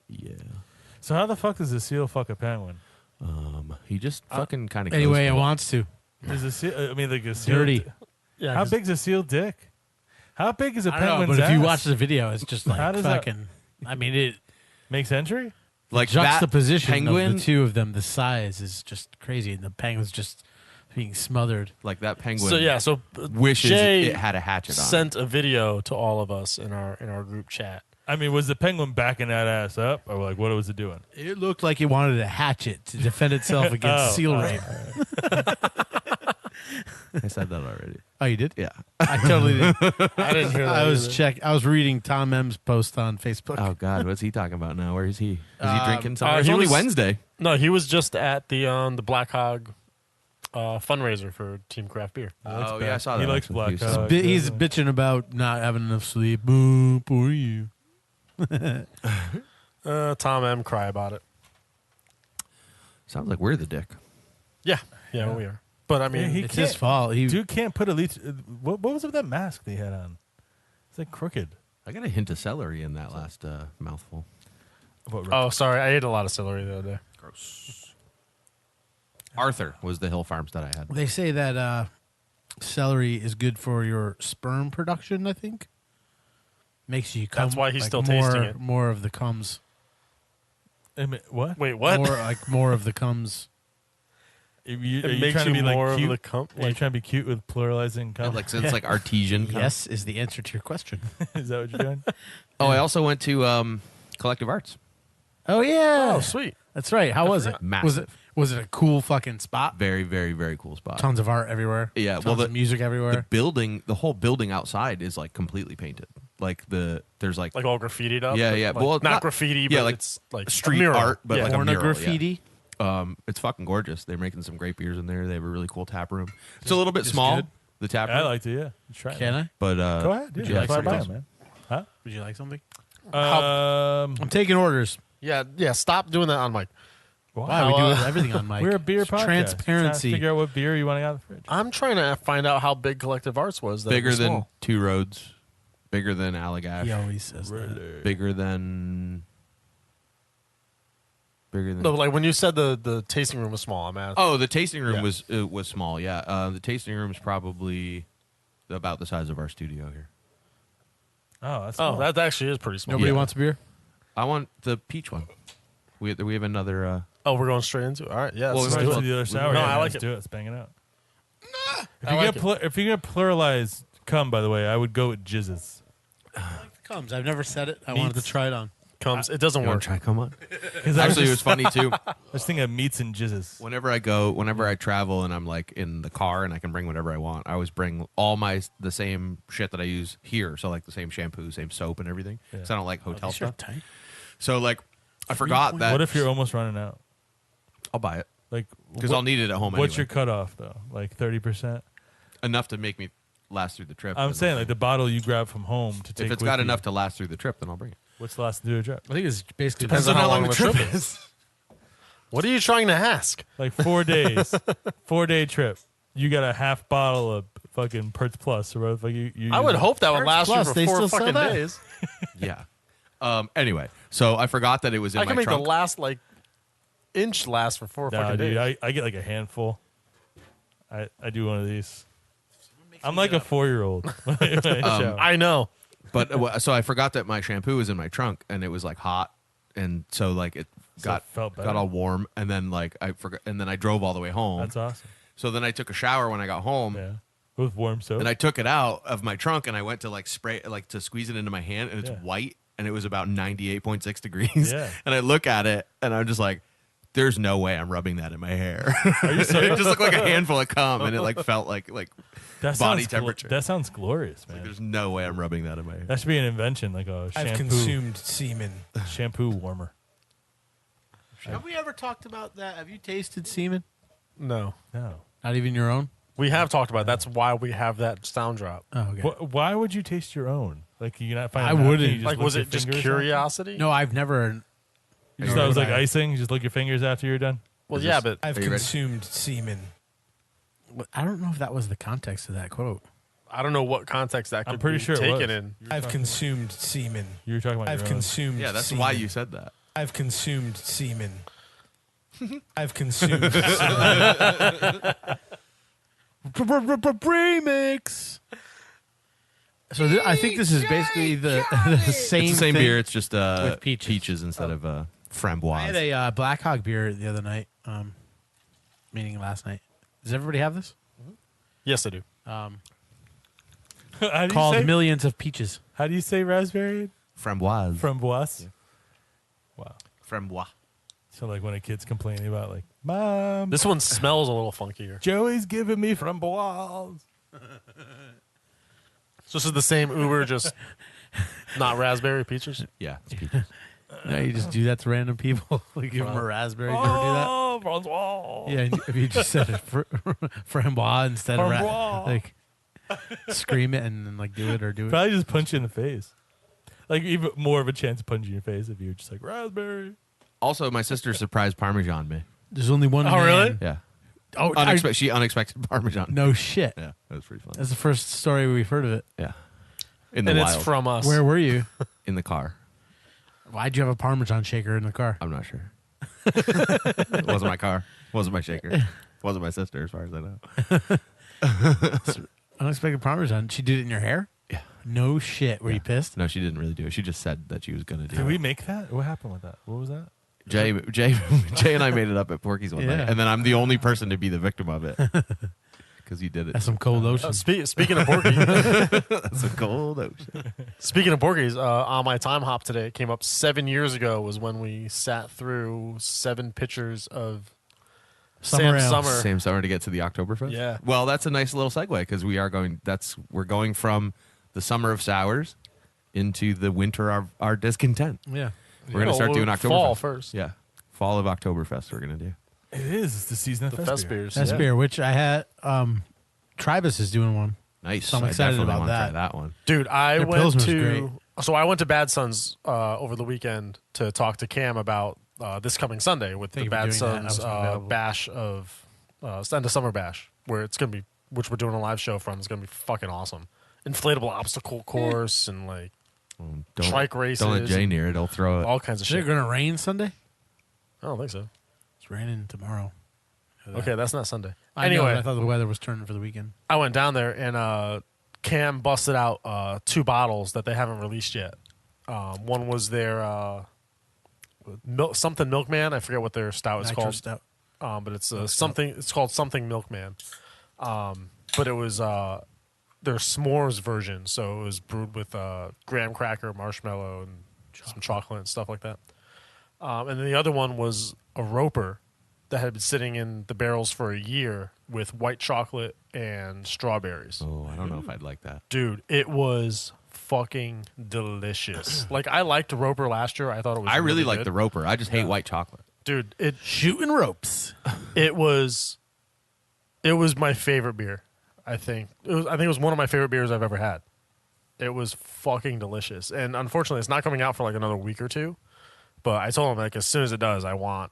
Yeah. So how the fuck does a seal fuck a penguin? He just fucking kind of Anyway, it wants to. Is a seal? I mean, like a seal. Dirty. Yeah. How big's a seal dick? How big is a I don't know, penguin's but if you ass? watch the video, it's just like How does that- fucking. I mean, it Makes entry? like that juxtaposition penguin, of the two of them, the size is just crazy, and the penguin's just being smothered. like that penguin. So yeah, so wishes Jay it had a hatchet on. sent a video to all of us in our group chat. I mean, was the penguin backing that ass up, or like what was it doing? It looked like it wanted a hatchet to defend itself against seal rape. I said that already. Oh, you did? Yeah. I totally did. I didn't hear that. I was either. I was reading Tom M's post on Facebook. Oh God, what's he talking about now? Where is he? Is he drinking something? he It's only was- Wednesday. No, he was just at the Black Hog fundraiser for Team Craft Beer. Oh yeah, I saw that. He likes actually. Black He was- Hog. He's bitching about not having enough sleep. Boo, poor you. Tom M. cry about it. Sounds like we're the dick. Yeah, we are. But I mean, Yeah, he It's can't- his fault. Dude can't put a leech. What was it with that mask they had on? It's like crooked. I got a hint of celery in that last mouthful. What, oh, sorry, I ate a lot of celery the other day. Gross. Arthur was the Hill Farmstead I had. They say that celery is good for your sperm production, I think. Makes you come. That's why he's like, still more, tasting it. More of the comes. I mean, what? Wait, what? More of the comes. Are you it makes trying to you be like more cute? of the Are you trying to be cute with pluralizing? Yeah, cum? like since like artesian. cum. Yes is the answer to your question. Is that what you're doing? Oh, I also went to Collective Arts. Oh yeah. Oh, sweet. That's right. How was it? Massive. Was it a cool fucking spot? Very, very, very cool spot. Tons of art everywhere. Yeah, Tons well, of music The everywhere. building, the whole building outside is like completely painted. Like there's like Like all graffitied up. Yeah, but, yeah. like, Well, not not- graffiti, yeah, but like it's like street a mural. art, but yeah. like a Porno mural, yeah. graffiti. It's fucking gorgeous. They're making some great beers in there. They have a really cool tap room. It's a little bit just small, good? the tap room. I liked it. Yeah, try it. Can I? But Go ahead. Would Yeah, you like fly some by, of man. Would you like something? Um, I'm taking orders. Yeah, stop doing that on mic. Wow, we do everything on mic. We're a beer It's podcast. Trying to Transparency. figure out what beer you want to get out of the fridge. I'm trying to find out how big Collective Arts was. That it bigger was than small. Two Roads, bigger than Allagash, He always says that. bigger than No, but like when you said the tasting room was small, I'm asking. Oh, the tasting room Yeah. was small. Yeah, the tasting room is probably about the size of our studio here. Oh, that's Oh, cool. that actually is pretty small. Nobody Yeah. wants a beer? I want the peach one. We have another. Oh, we're going straight into it. All right, yeah. Well, let's Let's we do go might to it. the other sour. No, yeah, I like let's it. do it. Let's bang it out. If I you like get if you're gonna pluralize cum, by the way, I would go with jizzes. Comes. I've never said it. I wanted to Meats. try it on. Comes. It doesn't You want work. to try? Come on. Because Actually, it was funny too. I was thinking of meats and jizzes. Whenever I travel and I'm like in the car and I can bring whatever I want, I always bring all the same shit that I use here. So like the same shampoo, same soap, and everything. Because I don't like hotel These are stuff. tight. So like I forgot that. What if you're almost running out? I'll buy it Like, because what- I'll need it at home. What's anyway. your cutoff though? Like 30%? Enough to make me last through the trip? I'm then saying I'll like bring the bottle you grab from home to it. take. If it's with got you. enough to last through the trip, then I'll bring it. What's the last to do a trip? I think it's basically Depends on how long the trip is. What are you trying to ask? Like 4 days, 4-day trip. You got a half bottle of fucking Perts Plus or whatever you I would hope that would Perks last Plus, you they for 4 still sell fucking that? days. Yeah. Anyway, so I forgot that it was in I can my make trunk. the last like inch last for 4 Nah, fucking dude, days. I get like a handful. I do one of these. I'm like a 4-year-old. I know. But so I forgot that my shampoo was in my trunk and it was like hot, and so like it So it got felt better. got all warm, and then like I forgot, and then I drove all the way home. That's awesome. So then I took a shower when I got home, Yeah, with warm soap. and I took it out of my trunk and I went to like spray, like to squeeze it into my hand, and it's Yeah. white, and it was about 98.6 degrees. Yeah. And I look at it and I'm just like, there's no way I'm rubbing that in my hair. Are you It serious? just looked like a handful of cum, and it like felt like That body sounds temperature. that sounds glorious, man. there's no way I'm rubbing that in my hair. That should be an invention, like a I've shampoo consumed semen. shampoo warmer. Have we ever talked about that? Have you tasted semen? No. No, Not even your own? We have talked about it. That's why we have that sound drop. Oh, okay. Why would you taste your own? Like you not find? I a napkin, wouldn't. you just Like, lick was your it just fingers curiosity? No, I've never. after? You just thought it was like I- icing. You just lick your fingers after you're done. Well, Is yeah, this- but I've Are you ready? consumed semen. I don't know if that was the context of that quote. I don't know what context that could I'm pretty be sure it taken was. in. I've consumed semen. You were talking about I've your own. consumed. Yeah, that's semen. why you said that. I've consumed semen. I've consumed. Remix. So I think this is basically the same. It's the same thing. beer. It's just with peaches. instead of I framboise. had a Black Hog beer the other night, meaning last night. Does everybody have this? Yes, I do. How do you Called say? Millions of Peaches. How do you say raspberry? Framboise. Framboise. Wow. Framboise. So like when a kid's complaining about like, Mom, This one smells a little funkier. Joey's giving me framboise. So this is the same Uber, just not raspberry peaches. Yeah, it's peaches. No, you just do that to random people. Like give them a raspberry. You ever do that? Oh, Francois. Yeah, and if you just said it framboise instead of Framboise. like scream it and then like do it or do it. Probably just punch you in the face. Like even more of a chance of punching you in your face if you were just like raspberry. Also, my sister surprised Parmesan me. There's only one. Oh, man. really? Yeah. Oh, She unexpected Parmesan. no shit. Yeah, that was pretty fun. That's the first story we've heard of it. Yeah. In the And wild. it's from us. Where were you? in the car. Why'd you have a Parmesan shaker in the car? I'm not sure. It wasn't my car. It wasn't my shaker. It wasn't my sister, as far as I know. Unexpected Parmesan. She did it in your hair? Yeah. No shit. Were you pissed? No, she didn't really do it. She just said that she was going to do Did it. we make that? What happened with that? What was that? Jay and I made it up at Porky's one Yeah. night, and then I'm the only person to be the victim of it because you did it. That's some cold ocean. Speaking of Porky, That's a cold ocean. speaking of Porky's, on my time hop today, it came up 7 years ago was when we sat through 7 pitchers of Summer ale. Summer. Same summer to get to the Oktoberfest. Yeah. Well, that's a nice little segue because we're going from the summer of sours into the winter of our discontent. Yeah. We're going to start doing Oktoberfest. Fall first. Yeah. Fall of Oktoberfest we're going to do. It is. It's the season of The fest beers. That's yeah. beer, which I had. Tribus is doing one. Nice. So I'm excited definitely about wanna that. Try that one. Dude, I Their went Pilsner's to great. so I went to Bad Sons over the weekend to talk to Cam about this coming Sunday with Thank the you for Bad doing that. I Sons was unavailable. bash of end of summer bash where it's gonna be, which we're doing a live show from. It's gonna be fucking awesome. Inflatable obstacle course and like trike races. Don't let Jay near it. He'll throw it. all kinds of Is it shit. going to rain Sunday? I don't think so. It's raining tomorrow. Okay, that's not Sunday. I know, Anyway, but I thought the weather was turning for the weekend. I went down there and Cam busted out 2 bottles that they haven't released yet. One was their something Milkman. I forget what their stout is Nitro called. stout. But it's something. It's called something Milkman. But it was their s'mores version, so it was brewed with graham cracker, marshmallow, and some chocolate and stuff like that. And then the other one was a Roper that had been sitting in the barrels for a year with white chocolate and strawberries. Oh, I don't know if I'd like that. Dude, it was fucking delicious. Like I liked Roper last year. I thought it was. I really like good. the Roper. I just hate white chocolate. Dude, it Shooting ropes. It was my favorite beer. I think it was one of my favorite beers I've ever had. It was fucking delicious, and unfortunately, it's not coming out for like another week or two. But I told him like as soon as it does, I want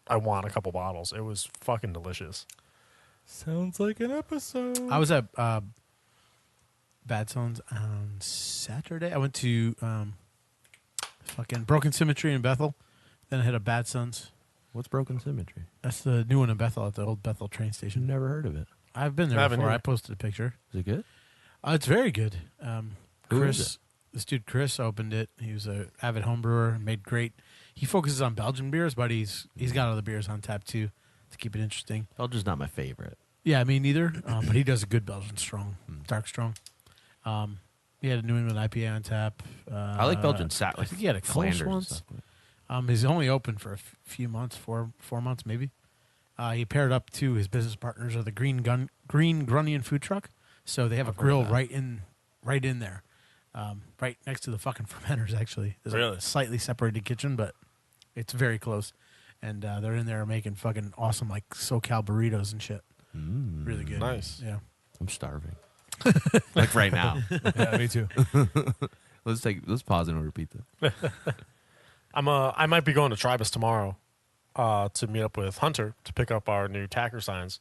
a couple bottles. It was fucking delicious. Sounds like an episode. I was at Bad Sons on Saturday. I went to fucking Broken Symmetry in Bethel. Then I hit a Bad Sons. What's Broken Symmetry? That's the new one in Bethel at the old Bethel train station. Never heard of it. I've been there Haven't before. either. I posted a picture. Is it good? It's very good. Who Chris, is it? this dude Chris opened it. He was a avid home brewer. Made great. He focuses on Belgian beers, but he's got other beers on tap too to keep it interesting. Belgian's not my favorite. Yeah, me neither. But he does a good Belgian strong, dark strong. He had a New England IPA on tap. I like Belgian sat. I think he had a Kolsch Flanders and once. stuff. He's only open for a few months, four months maybe. He paired up to his business partners of the Green Grunion food truck, so they have a grill right in there, right next to the fucking fermenters. Actually, there's Really? a slightly separated kitchen, but it's very close, and they're in there making fucking awesome like SoCal burritos and shit. Really good. Nice. Yeah. I'm starving. Like right now. Yeah, me too. Let's pause and repeat that. I might be going to Tribus tomorrow to meet up with Hunter to pick up our new tacker signs.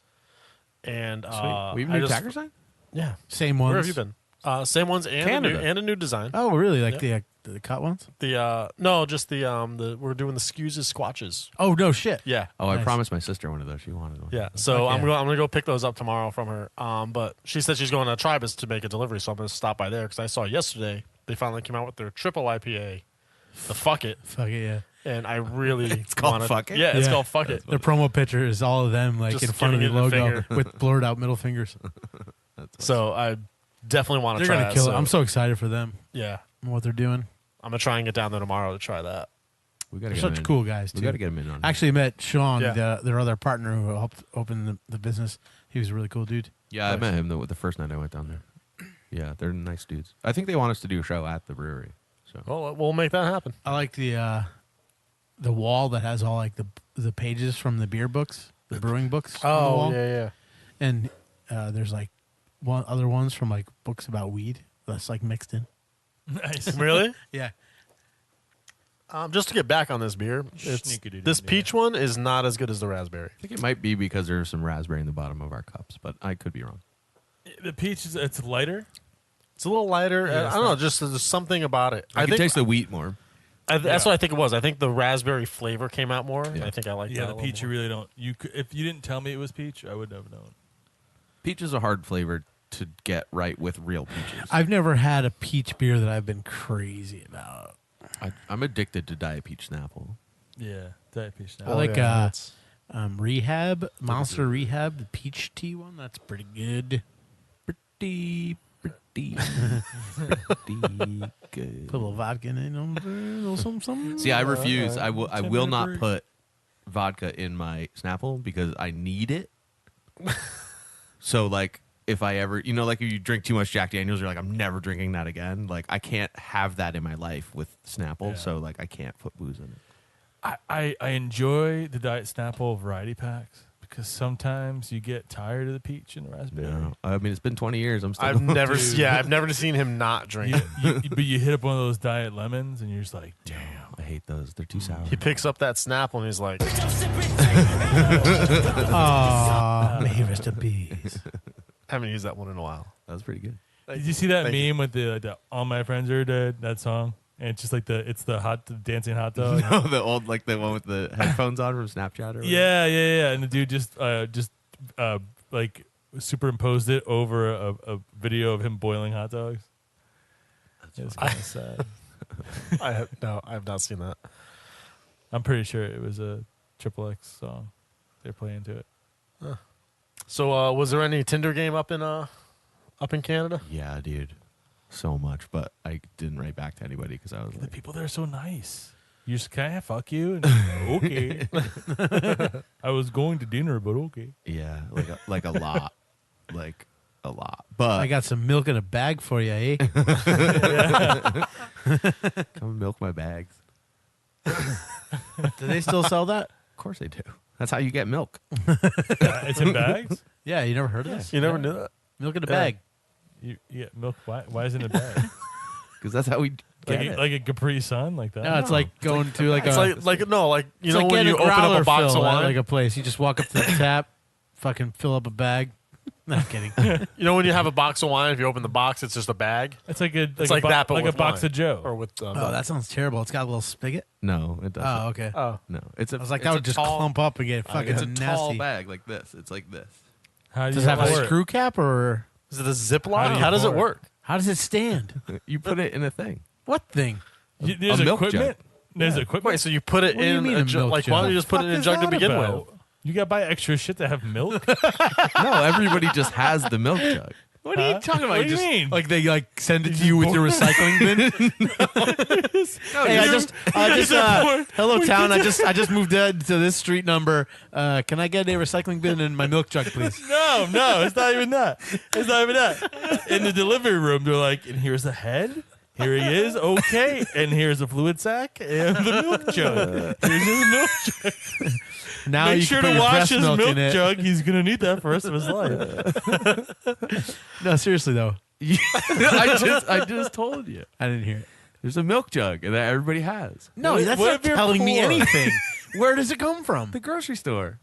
And We have a new tacker sign? Yeah. Same ones. Where have you been? Same ones Canada. and a new design. Oh, really? Like the cut ones? No, just the we're doing the skews as squatches. Oh, no shit. Yeah. Oh, I Nice. promised my sister one of those. She wanted one. Yeah. So Okay. I'm gonna go pick those up tomorrow from her. But she said she's going to Tribus to make a delivery, so I'm gonna stop by there because I saw yesterday they finally came out with their triple IPA, the Fuck It, Fuck it, yeah. and I really It's called wanna, Fuck It? Yeah, it's Yeah. called Fuck It. The promo picture is all of them like Just in front of the giving it the logo finger. with blurred out middle fingers. So I definitely want to They're try gonna that. kill it. I'm so excited for them yeah. and what they're doing. I'm gonna try and get down there tomorrow to try that. We gotta They're get such them in. cool guys We too. got to get them in on it. Actually met Sean, Yeah. their other partner who helped open the business. He was a really cool dude. Yeah, I met him the first night I went down there. Yeah, they're nice dudes. I think they want us to do a show at the brewery. So Well, we'll make that happen. I like the wall that has all like the pages from the beer books, the brewing books. on the wall. yeah. And there's like other ones from like books about weed that's like mixed in. Nice. Really? Yeah. Just to get back on this beer, Sneaky-doo-doo, this yeah. peach one is not as good as the raspberry. I think it might be because there's some raspberry in the bottom of our cups, but I could be wrong. The peach is it's lighter. It's a little lighter. Yeah, I it's don't know. not- Just there's something about it. I can taste the wheat more. That's Yeah. what I think it was. I think the raspberry flavor came out more. Yeah. I think I like that. Yeah, a the little peach you more. really don't. If you didn't tell me it was peach, I wouldn't have known. Peach is a hard flavor to get right with real peaches. I've never had a peach beer that I've been crazy about. I'm addicted to Diet Peach Snapple. Yeah, Diet peach. I Now. like yeah, Rehab, Monster Rehab, the peach tea one. That's pretty good. Pretty good. Put a little vodka in it, a little something. See, I refuse. I will not Temporary. put vodka in my Snapple because I need it. So, like, if I ever, like, if you drink too much Jack Daniels, you're like, I'm never drinking that again. Like, I can't have that in my life with Snapple. Yeah. So, like, I can't put booze in it. I enjoy the Diet Snapple variety packs because sometimes you get tired of the peach and the raspberry. No, I mean, it's been 20 years. I'm still. I've never. Dude. Yeah, I've never seen him not drink. But you hit up one of those Diet Lemons and you're just like, damn. I hate those. They're too sour. He picks up that Snapple and he's like, Aw, may he rest in peace. haven't used that one in a while. That was pretty good. Did you see that Thank meme with the All My Friends Are Dead, that song? And it's just like the dancing hot dog. No, the old, like the one with the headphones on from Snapchat or whatever. Yeah. And the dude just like superimposed it over a video of him boiling hot dogs. It's kind of sad. I have not seen that. I'm pretty sure it was a Triple X song. They're playing to it. So, was there any Tinder game up in Canada? Yeah, dude. So much. But I didn't write back to anybody because I was The like, people there are so nice. You just, can I fuck you? And okay. I was going to dinner, but okay. yeah, like a lot. Like a lot. But I got some milk in a bag for you, eh? come milk my bags. Do they still sell that? Of course they do. That's how you get milk. It's in bags? Yeah, you never heard of this? You never knew that. Milk in a bag. You get milk. Why is it in a bag? Because that's how we get it. like a Capri Sun? Like that? No, it's like going to like It's a. like no, like you it's know like when getting you a open up growler a box fill of at wine. like a place. You just walk up to the tap, fucking fill up a bag. Not kidding. You know when you have a box of wine, if you open the box, it's just a bag. It's like a It's like that, but like with a box wine. of Joe. Or with Oh, that sounds terrible. It's got a little spigot. No, it doesn't. Oh, okay. oh, No, it's a. I was like, it's that a would just tall, clump up and get fucking It's a nasty. tall bag like this. It's like this. How do Does you it have a pour it? screw cap or is it a Ziploc? How do How, you does it pour it? work? how does it stand? You put it in a thing. What thing? There's A milk equipment. There's equipment. Wait, so you put it What do you in mean a a jug? milk Like, jug? why don't you just put it in a Fuck jug is to that begin about? with? You gotta buy extra shit to have milk. No, everybody just has the milk jug. What are you talking about? What do you mean? Like they like send it to you with your recycling bin? Hey, I just hello town. I just moved to this street number. Can I get a recycling bin and my milk jug, please? No, it's not even that. It's not even that. In the delivery room, they're like, and here's the head, Here he is. Okay. And here's a fluid sack and the milk jug. Here's his milk jug. Now Make you sure can put to your wash breast his milk milk in it. jug. He's going to need that for the rest of his life. No, seriously though, I just told you. I didn't hear it. There's a milk jug that everybody has. No, What- that's what not if you're telling me poor? anything. Where does it come from? The grocery store.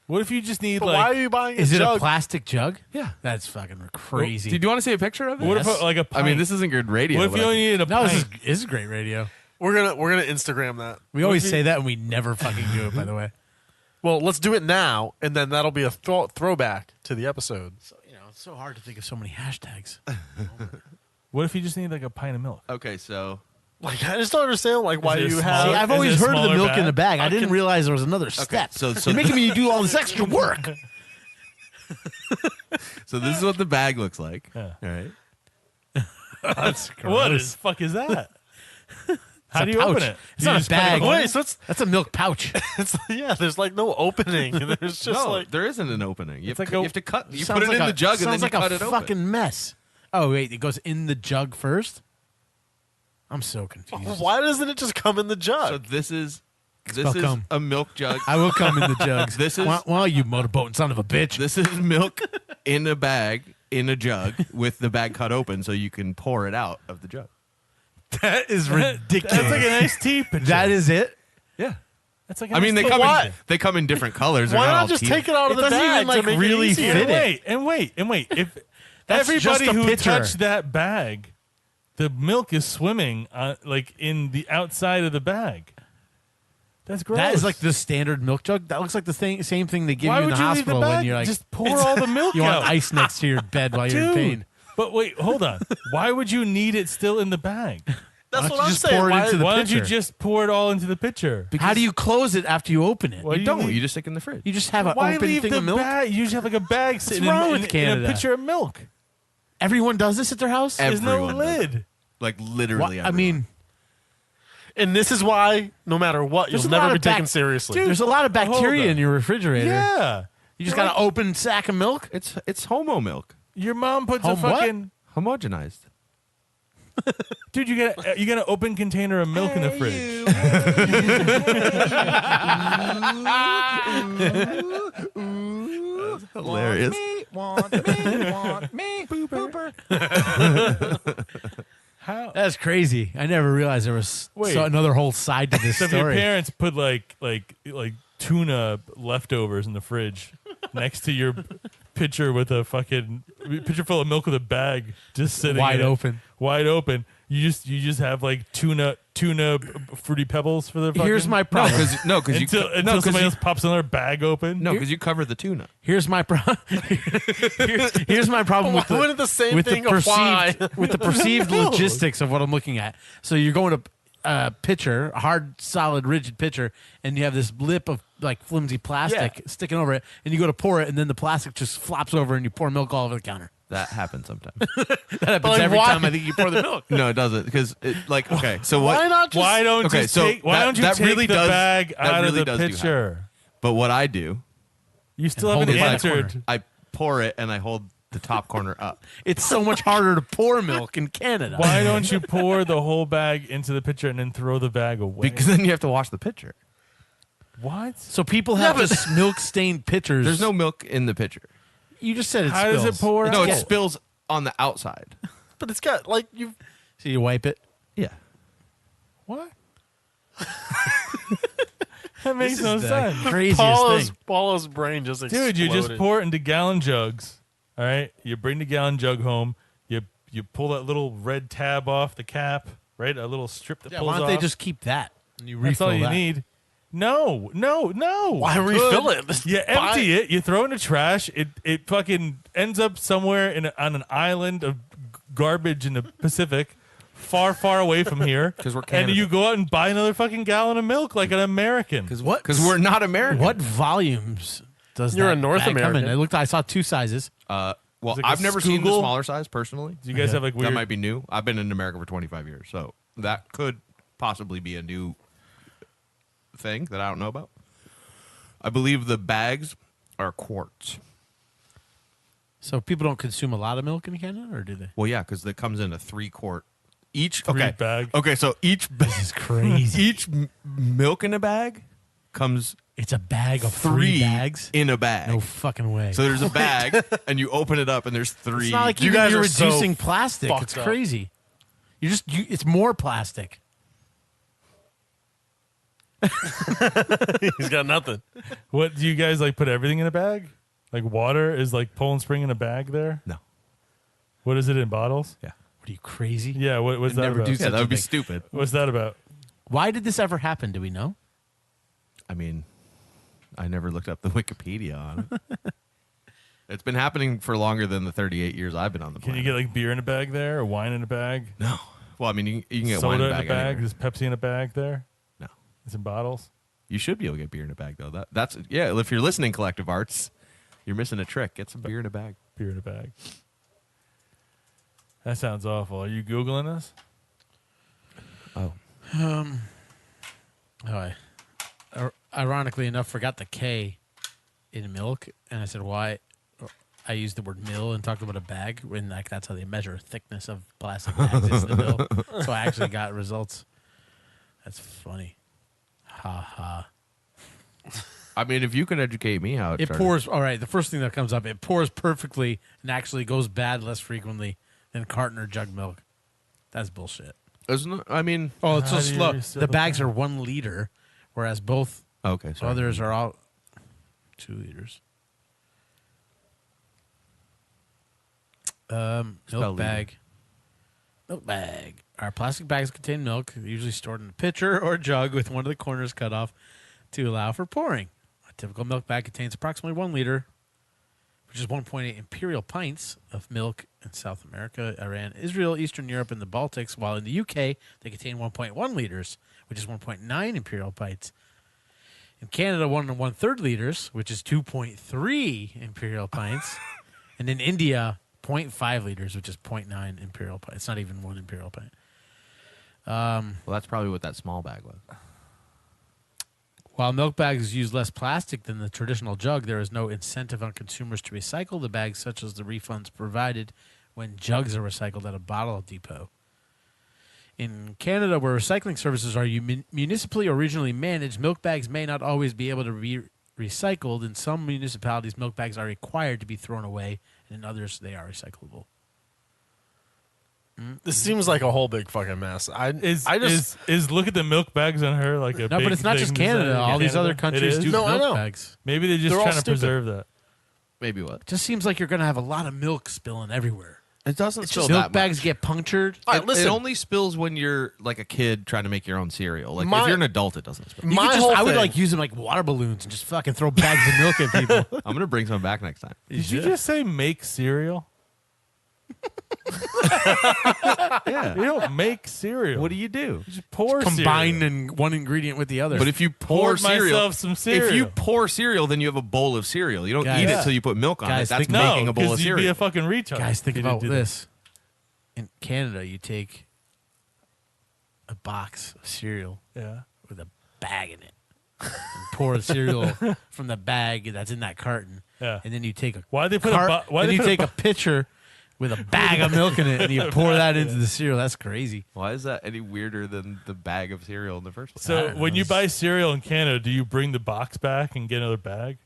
What if you just need But like... why are you buying Is a it jug? a plastic jug? Yeah. That's fucking crazy. Do you want to see a picture of it? What Yes. if like a I pint? mean, this isn't good radio. What if but you I- only needed a no, pint? this is great radio. We're gonna Instagram that. We always say that and we never fucking do it, by the way. Well, let's do it now, and then that'll be a throwback to the episode. So, it's so hard to think of so many hashtags. What if you just need like a pint of milk? Okay, so Like, I just don't understand, like, why it a you smaller- have. See, I've Is always it a heard of the smaller milk in bag? the bag. I didn't realize there was another step. so- You're making me do all this extra work. so this is what the bag looks like. Yeah. All right. That's What the fuck is that? How a do you pouch. open it? It's You not a just cut it bag. open? Wait, so That's a milk pouch. there's like no opening. There's just no, like there isn't an opening. You, It's have, like to, a- you have to cut. You Sounds put it like in a- the jug and then sounds you like cut a it open. fucking mess. Oh wait, it goes in the jug first. I'm so confused. why doesn't it just come in the jug? So this is Spell cum. a milk jug. I will come in the jugs. This is- well, you motorboating son of a bitch. This is milk in a bag in a jug with the bag cut open so you can pour it out of the jug. That is ridiculous. That's like a nice tea picture. That is it. Yeah. That's like a I mean, nice they tea come picture. they come in different colors. They're Why not not all just teal. take it out of It the doesn't bag even, like, to make really it easier? fit it. And wait. If That's everybody just a who picture. touched that bag, the milk is swimming like in the outside of the bag. That's gross. That is like the standard milk jug. That looks like the same thing they give Why you in would the you leave the hospital when bag? you're like, Just pour all the milk you out. want ice next to your bed while you're in Dude. pain. But wait, hold on. Why would you need it still in the bag? That's Why don't what you I'm just saying. pour it Why- into the Why don't you pitcher? just pour it all into the pitcher? How do you close it after you open it? Well, You don't. leave- You just stick it in the fridge. You just have an Why open leave thing the of milk. bag? You just have like a bag sitting wrong in, with in a Canada? pitcher of milk. Everyone does this at their house. Every- There's no Everyone does lid. Like literally. I mean, And this is why, no matter what, There's you'll a lot never be of back- taken seriously. Dude, there's a lot of hold bacteria on. in your refrigerator. Yeah. You just got an open sack of milk. it's homo milk, Your mom puts a Home what? fucking homogenized. dude. You got an open container of milk in the fridge. Hilarious. How? That's crazy. I never realized there was Wait. another whole side to this So if your story. parents put like tuna leftovers in the fridge next to your pitcher with a fucking pitcher full of milk with a bag just sitting Wide in it. open. Wide open. You just have like tuna fruity pebbles for the fucking Here's my problem. Because until somebody else pops another bag open. you cover the tuna. Here's my problem. Here's my problem with Why wouldn't the same with thing the apply? perceived with the perceived logistics of what I'm looking at. So you're going to a pitcher, a hard, solid, rigid pitcher, and you have this lip of like flimsy plastic sticking over it, and you go to pour it, and then the plastic just flops over, and you pour milk all over the counter. That happens sometimes. That happens like, every why? time I think you pour the milk. No, it doesn't. Because okay, so what? Why not just... Why don't Okay, you so take? Why that- don't you that take really the does- bag that out really of the does do pitcher? But what I do, You still And haven't hold it by the answered. I pour it and I hold the top corner up. It's so much harder to pour milk in Canada. Why don't you pour the whole bag into the pitcher and then throw the bag away? Because then you have to wash the pitcher. what? So people have just milk-stained pitchers. There's no milk in the pitcher. You just said it How spills. does it pour No, out? it spills on the outside. But it's got, like, you... So you wipe it. Yeah. What? That makes no The sense. craziest thing. Paulo's brain just exploded. Dude, you just pour it into gallon jugs. All right? You bring the gallon jug home. You pull that little red tab off the cap, right? A little strip that Yeah, pulls why don't off. they just keep that? And you That's refill all you that. need. No. Why refill it? Just You buy- empty it, you throw it in the trash, it fucking ends up somewhere on an island of garbage in the Pacific, far, far away from here. 'Cause we're And Canada. you go out and buy another fucking gallon of milk like an American. What? Because we're not American. What volumes does You're that a North bag come in? American. I saw 2 sizes. Well, Is it like I've a never seen the Skoogle? smaller size personally. Do you guys have like weird? That might be new. I've been in America for 25 years, so that could possibly be a new thing that I don't know about. I believe the bags are quarts. So people don't consume a lot of milk in Canada, or do they? Well, yeah, because it comes in a 3-quart each bag. Okay, so each This is crazy. each milk in a bag comes It's a bag of 3 three bags. in a bag. No fucking way. So there's a bag, and you open it up, and there's 3. it's not like You even guys you're are so reducing plastic. fucked It's up. crazy. It's more plastic. He's got nothing. What do you guys like? Put everything in a bag? Like water is like Poland Spring in a bag there? No. What is it in bottles? Yeah. What are you crazy? Yeah. What's I'd that never about? do Yeah, such that a would be thing. stupid. What's that about? Why did this ever happen? Do we know? I mean, I never looked up the Wikipedia on it. It's been happening for longer than the 38 years I've been on the Can planet. you get like beer in a bag there or wine in a bag? No. Well, I mean, you can get Soda wine in in a bag. anywhere. Is Pepsi in a bag there? No. It's in bottles. You should be able to get beer in a bag, though. That's yeah. If you're listening, Collective Arts, you're missing a trick. Get some beer in a bag. Beer in a bag. That sounds awful. Are you Googling this? Oh. Ironically enough, forgot the K in milk, and I said why. I used the word mill and talked about a bag, and like that's how they measure thickness of plastic bags is the mill. So I actually got results. That's funny. Ha ha. I mean, if you can educate me how It pours. All right, the first thing that comes up, it pours perfectly and actually goes bad less frequently than carton or jug milk. That's bullshit. Isn't it? I mean, Oh, it's so How do you slow. reseal The the bags bag? are 1 liter, whereas both okay. Sorry. others are all 2 liters. Spell Milk liter. bag. Milk bag. Our plastic bags contain milk, usually stored in a pitcher or jug with one of the corners cut off to allow for pouring. A typical milk bag contains approximately 1 liter, which is 1.8 imperial pints of milk in South America, Iran, Israel, Eastern Europe, and the Baltics, while in the UK, they contain 1.1 liters, which is 1.9 imperial pints. In Canada, 1 1/3 liters, which is 2.3 imperial pints. And in India, 0.5 liters, which is 0.9 imperial pint. It's not even 1 imperial pint. Well, that's probably what that small bag was. While milk bags use less plastic than the traditional jug, there is no incentive on consumers to recycle the bags, such as the refunds provided when jugs are recycled at a bottle depot. In Canada, where recycling services are municipally or regionally managed, milk bags may not always be able to be recycled. In some municipalities, milk bags are required to be thrown away, and in others, they are recyclable. This seems like a whole big fucking mess. Is look at the milk bags on her like a No, big but it's not just thing Canada. designed in All these Canada? other countries It do is? No, I milk know. bags. Maybe they're just They're all trying to stupid. preserve that. Maybe what? Just seems like you're going to have a lot of milk spilling everywhere. It doesn't spill Milk that bags much. get punctured. All right, It listen. only spills when you're like a kid trying to make your own cereal. Like My- if you're an adult, it doesn't spill. You My could whole I would thing- like use them like water balloons and just fucking throw bags of milk at people. I'm gonna bring some back next time. Did you just say make cereal? Yeah. You don't make cereal. What do you do? You just pour Combine cereal. in one ingredient with the other. But if you pour Poured cereal, myself some cereal. if you pour cereal, then you have a bowl of cereal. You don't Guys. eat it Yeah. till you put milk on Guys, it. That's think- making No, a bowl of because you'd be cereal. a fucking retard. guys, think if you didn't about do that. this. In Canada, you take a box of cereal Yeah. with a bag in it and pour the cereal from the bag that's in that carton. Yeah. And then you take a Why'd they put then you take a pitcher with a bag of milk in it and you pour that into the cereal. That's crazy. Why is that any weirder than the bag of cereal in the first place? I So don't when know. you buy cereal in Canada, do you bring the box back and get another bag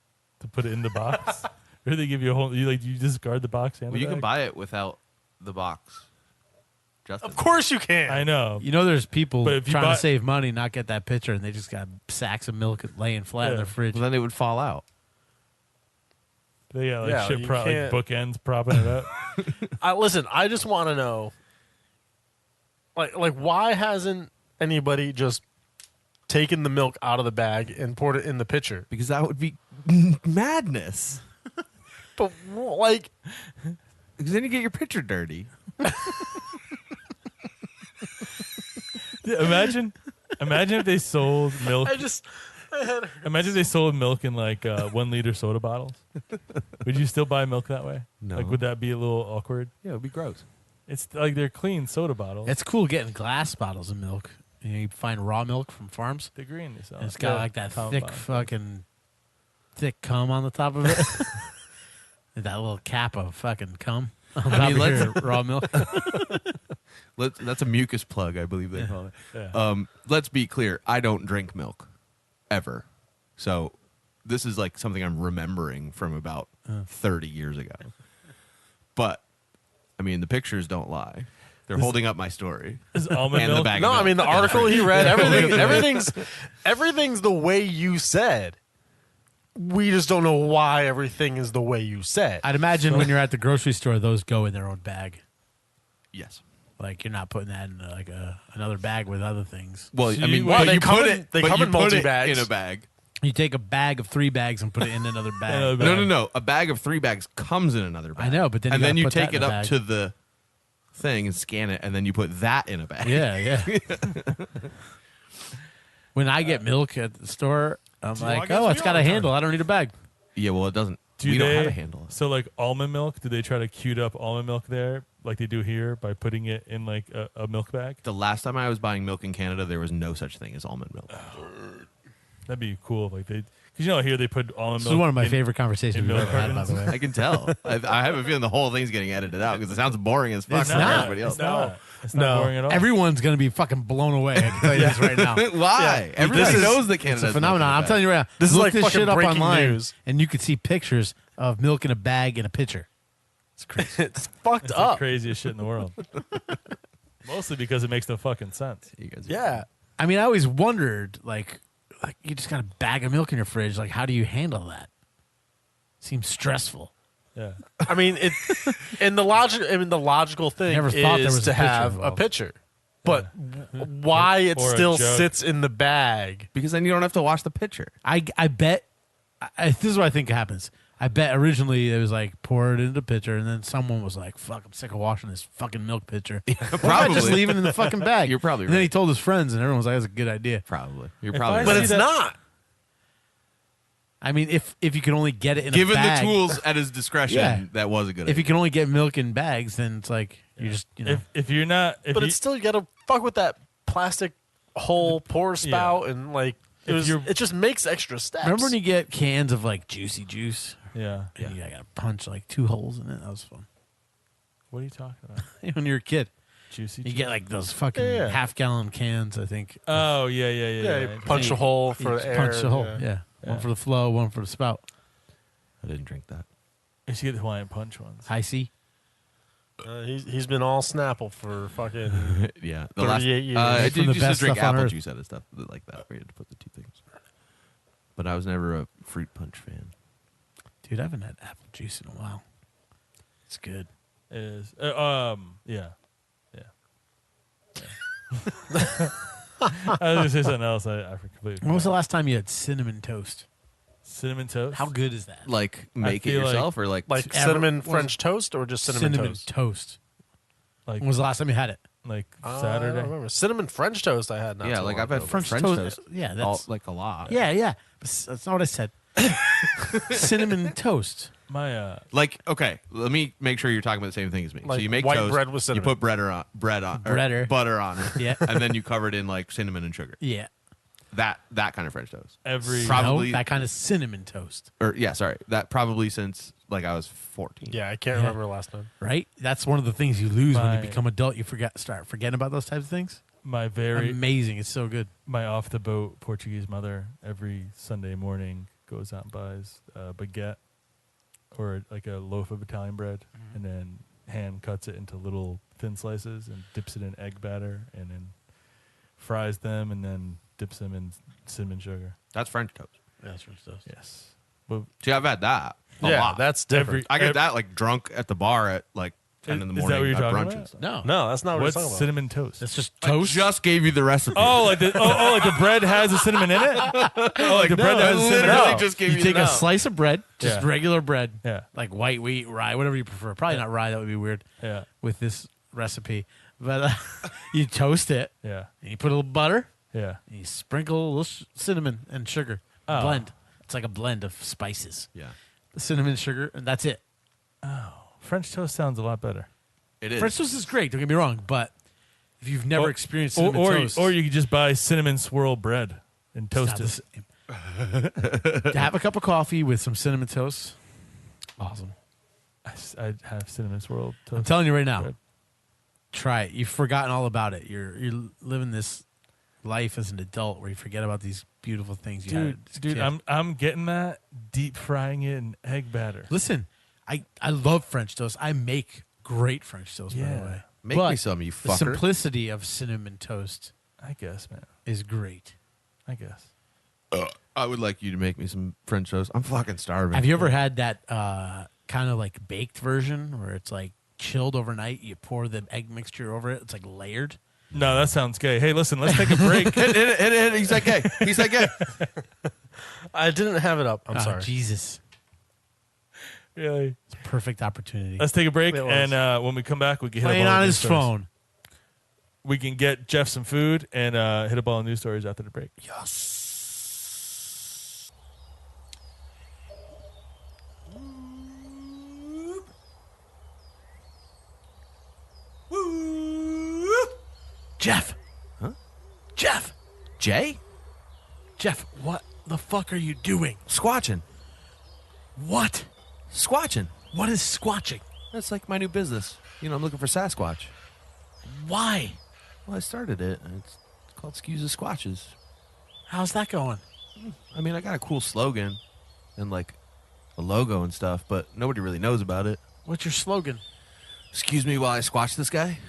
to put it in the box? Or do they give you a whole? You discard the box and Well, the you can bag? buy it without the box. Justin. Of course you can. I know. You know, there's people But if you trying buy- to save money, not get that pitcher, and they just got sacks of milk laying flat in Yeah. their fridge. Well, then it would fall out. They got like Yeah, shit you like can't- bookends propping it up. Listen, I just want to know, like, why hasn't anybody just taken the milk out of the bag and poured it in the pitcher? Because that would be madness. But like, Because then you get your pitcher dirty. Yeah, imagine if they sold milk. Imagine if they sold milk in like 1 liter soda bottles. Would you still buy milk that way? No. Like, would that be a little awkward? Yeah, it would be gross. It's like they're clean soda bottles. It's cool getting glass bottles of milk. You find raw milk from farms. the green. They sell. And it's got like that Tom thick Bond. fucking thick cum on the top of it. And that little cap of fucking cum on top mean, of your raw milk. That's a mucus plug, I believe they call it. Yeah. Let's be clear. I don't drink milk ever. So this is like something I'm remembering from about 30 years ago. But, I mean, the pictures don't lie. They're holding up my story. Is almond And the milk? bag No, of I milk. mean the article he read, everything's the way you said. We just don't know why everything is the way you said. I'd imagine when you're at the grocery store, those go in their own bag. Yes. Like you're not putting that in like another bag with other things. Well, So I mean, you- Well, but they you come put in- it. they but come you in put it multi-bags. in a bag. You take a bag of 3 bags and put it in another bag. Another bag. No. A bag of 3 bags comes in another bag. I know, but then and you then gotta you put that take in it a up bag. to the thing and scan it, and then you put that in a bag. Yeah. When I get milk at the store, I'm I like, guess oh, we it's got all a return. handle. I don't need a bag. Yeah. Well, it doesn't. Do we they, don't have a handle. So like almond milk, do they try to cute up almond milk there like they do here by putting it in like a milk bag? The last time I was buying milk in Canada, there was no such thing as almond milk. That'd be cool if like they, because you know here they put almond This milk. is one of my in- favorite conversations in we've milk ever had, by the cartons. way. I can tell. I have a feeling the whole thing's getting edited out because it sounds boring as fuck It's for not. everybody else. It's not. It's not No. boring at all. Everyone's going to be fucking blown away. I can tell you this right now. Why? Everybody This is- knows that It's Canada. a phenomenon. I'm telling you right now. This is Look like this fucking shit up breaking online, news. and you could see pictures of milk in a bag in a pitcher. It's crazy. It's fucked It's the up. craziest shit in the world. Mostly because it makes no fucking sense. You guys Yeah. I mean, I always wondered, like you just got a bag of milk in your fridge. Like, how do you handle that? Seems stressful. Yeah. I mean, the logical thing Never thought there is was to a pitcher have a involved. pitcher. But why it Or a still jug. sits in the bag? because then you don't have to wash the pitcher. I bet this is what I think happens. I bet originally it was like pour it into the pitcher, and then someone was like, "Fuck, I'm sick of washing this fucking milk pitcher. Why don't I just probably. leave it in the fucking bag." You're probably And then right. he told his friends, and everyone was like, "That's a good idea." Probably. You're If probably I But right. see it's that- not. I mean, if you can only get it in Given a bag, the tools at his discretion, Yeah. that was a good if you idea. can only get milk in bags, then it's like you just If you're not, if But you, it's still you got to fuck with that plastic hole pour spout and like it just makes extra steps. remember when you get cans of like juicy juice, yeah. and you gotta punch like 2 holes in it. That was fun. What are you talking about? When you're a kid, Juicy. you get like those fucking Yeah. half-gallon cans. I think. Oh yeah. you punch a hole for You the air. punch the hole. yeah. Yeah. Yeah. One for the flow, one for the spout. I didn't drink that. You should get the Hawaiian punch ones. High C. He's been all Snapple for fucking. Yeah. 38 years. I From did the used to best drink stuff on apple earth. juice out of stuff like that, where you had to put the 2 things. But I was never a fruit punch fan. Dude, I haven't had apple juice in a while. It's good. It is. Yeah. I was gonna say something else. I completely. When was the forgot. last time you had cinnamon toast? Cinnamon toast? How good is that? Like, make it feel like- yourself or like Like Ever- cinnamon was- French toast or just cinnamon, toast? Like When was the last time you had it? like I Saturday. don't remember. Cinnamon French toast I had not yeah, too like long I've had ago. French, French toast, toast- yeah, all, that's- like a lot. Yeah. That's not what I said. Cinnamon toast. My Like, okay, let me make sure you're talking about the same thing as me. Like so you make white toast, bread with you cinnamon. put bread on, or Breader. butter on it, Yeah. and then you cover it in like cinnamon and sugar. Yeah. That kind of French toast. every Probably- No, that kind of cinnamon toast, Or yeah, sorry, that probably since like I was 14. Yeah, I can't Yeah. remember last time. right? That's one of the things you lose when My- you become adult. You start forgetting about those types of things. my very Amazing. It's so good. my off the boat Portuguese mother every Sunday morning goes out and buys a baguette or like a loaf of Italian bread and then hand cuts it into little thin slices and dips it in egg batter and then fries them and then dips them in cinnamon sugar. That's French toast. That's French toast. Yes. But See, I've had that. A Yeah, lot. that's different. I get that like drunk at the bar at like 10 in the Is that morning what you're at talking brunch about? and stuff. No, No, that's not what what's we're talking about. cinnamon toast? that's just I toast. just gave you the recipe. Oh, like the like the bread has the cinnamon in it. Oh, like the bread that I has the cinnamon. literally No. just gave you you take the a slice of bread, just Yeah. regular bread, Yeah. like white wheat, rye, whatever you prefer. Probably not rye. That would be weird Yeah. with this recipe. But you toast it, Yeah. and you put a little butter, Yeah. and you sprinkle a little cinnamon and sugar. Oh. Blend. It's like a blend of spices. Yeah, The cinnamon, sugar, and that's it. French toast sounds a lot better. it is. French toast is great. Don't get me wrong, but if you've never Or- experienced Or, cinnamon or, toast, or you could just buy cinnamon swirl bread and it's not toast the it. same. To have a cup of coffee with some cinnamon toast, awesome. I'd have cinnamon swirl toast. I'm telling you right now, bread. try it. You've forgotten all about it. You're living this life as an adult where you forget about these beautiful things you had as a Dude, kid. I'm getting that, deep frying it in egg batter. Listen, I love French toast. I make great French toast, by the Yeah. way. Make But me some, you the fucker. simplicity of cinnamon toast I guess, man. is great. I guess. I would like you to make me some French toast. I'm fucking starving. Have you ever had that kind of like baked version where it's like chilled overnight? You pour the egg mixture over it. It's like layered. No, that sounds gay. Hey, listen, let's take a break. He's like gay. He's like gay. I didn't have it up. I'm Oh, sorry. Jesus. Really? It's a perfect opportunity. Let's take a break, It was. and when we come back, we can hit Playing up all on the his news stories. phone. We can get Jeff some food and hit up all the news stories after the break. Jeff. Huh? Jeff. Jay? Jeff, what the fuck are you doing? Squatching. What? Squatching. What is squatching? That's like my new business. You know, I'm looking for Sasquatch. Why? Well, I started it, and it's called Skews of Squatches. How's that going? I mean, I got a cool slogan and, like, a logo and stuff, but nobody really knows about it. What's your slogan? Excuse me while I squatch this guy?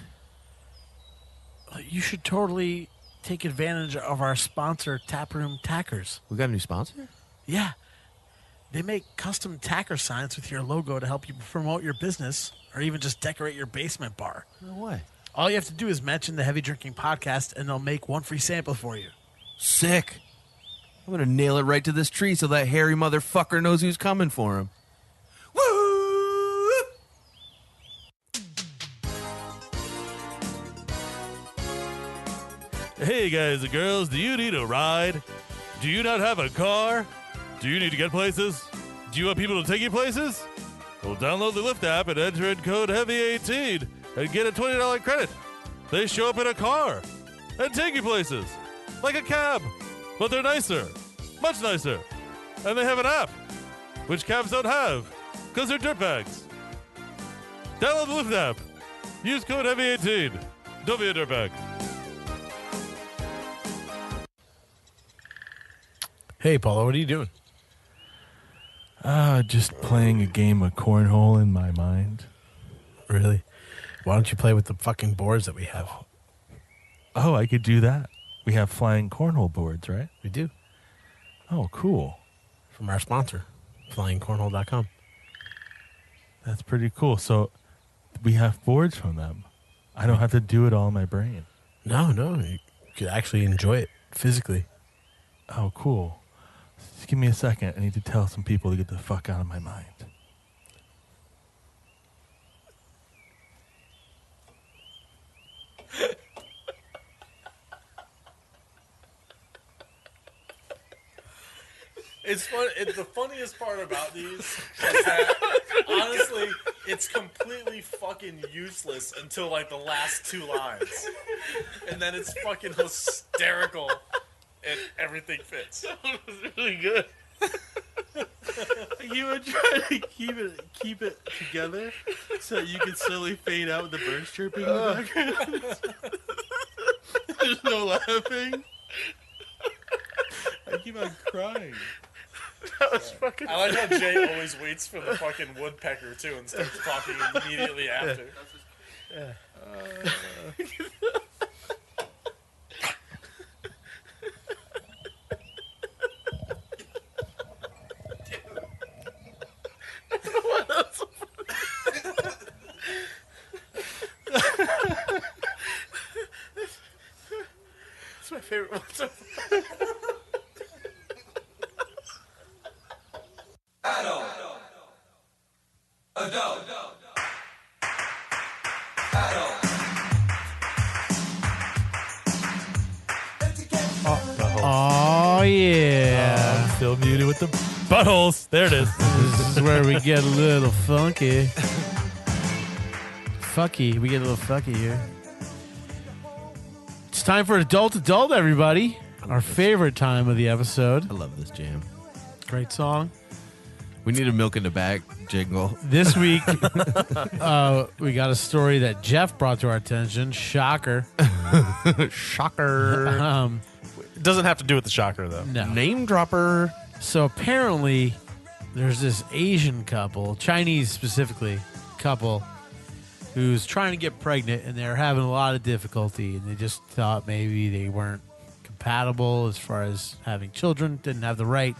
You should totally take advantage of our sponsor, Taproom Tackers. We got a new sponsor? Yeah. They make custom tacker signs with your logo to help you promote your business or even just decorate your basement bar. No way. All you have to do is mention the Heavy Drinking Podcast, and they'll make one free sample for you. Sick. I'm going to nail it right to this tree so that hairy motherfucker knows who's coming for him. Woo! Hey, guys and girls, do you need a ride? Do you not have a car? Do you need to get places? Do you want people to take you places? Well, download the Lyft app and enter in code HEAVY18 and get a $20 credit. They show up in a car and take you places, like a cab, but they're nicer, much nicer. And they have an app, which cabs don't have, because they're dirtbags. Download the Lyft app. Use code HEAVY18. Don't be a dirtbag. Hey, Paulo, what are you doing? Just playing a game of cornhole in my mind. Really? Why don't you play with the fucking boards that we have? Oh, I could do that. We have flying cornhole boards, right? We do. Oh, cool. From our sponsor, flyingcornhole.com. That's pretty cool. So we have boards from them. I don't have to do it all in my brain. No, you could actually enjoy it physically. Oh, cool. Just give me a second. I need to tell some people to get the fuck out of my mind. It's fun. The funniest part about these is that honestly, it's completely fucking useless until like the last two lines, and then it's fucking hysterical, and everything fits. That was really good. You were trying to keep it together so you could slowly fade out with the birds chirping in the background. There's no laughing. I keep on crying. That was fucking. I like how Jay always waits for the fucking woodpecker too and starts talking immediately after. Yeah. It's my favorite one so far. Oh, yeah. I'm still muted with the buttholes. There it is. This is where we get a little funky. Fucky. We get a little fucky here. It's time for Adult, everybody. Our favorite time of the episode. I love this jam. Great song. We need a milk in the bag jingle. This week, we got a story that Jeff brought to our attention. Shocker. Shocker. It doesn't have to do with the shocker, though. No. Name dropper. So apparently, there's this Asian couple, Chinese specifically, couple, who's trying to get pregnant, and they're having a lot of difficulty, and they just thought maybe they weren't compatible as far as having children, didn't have the right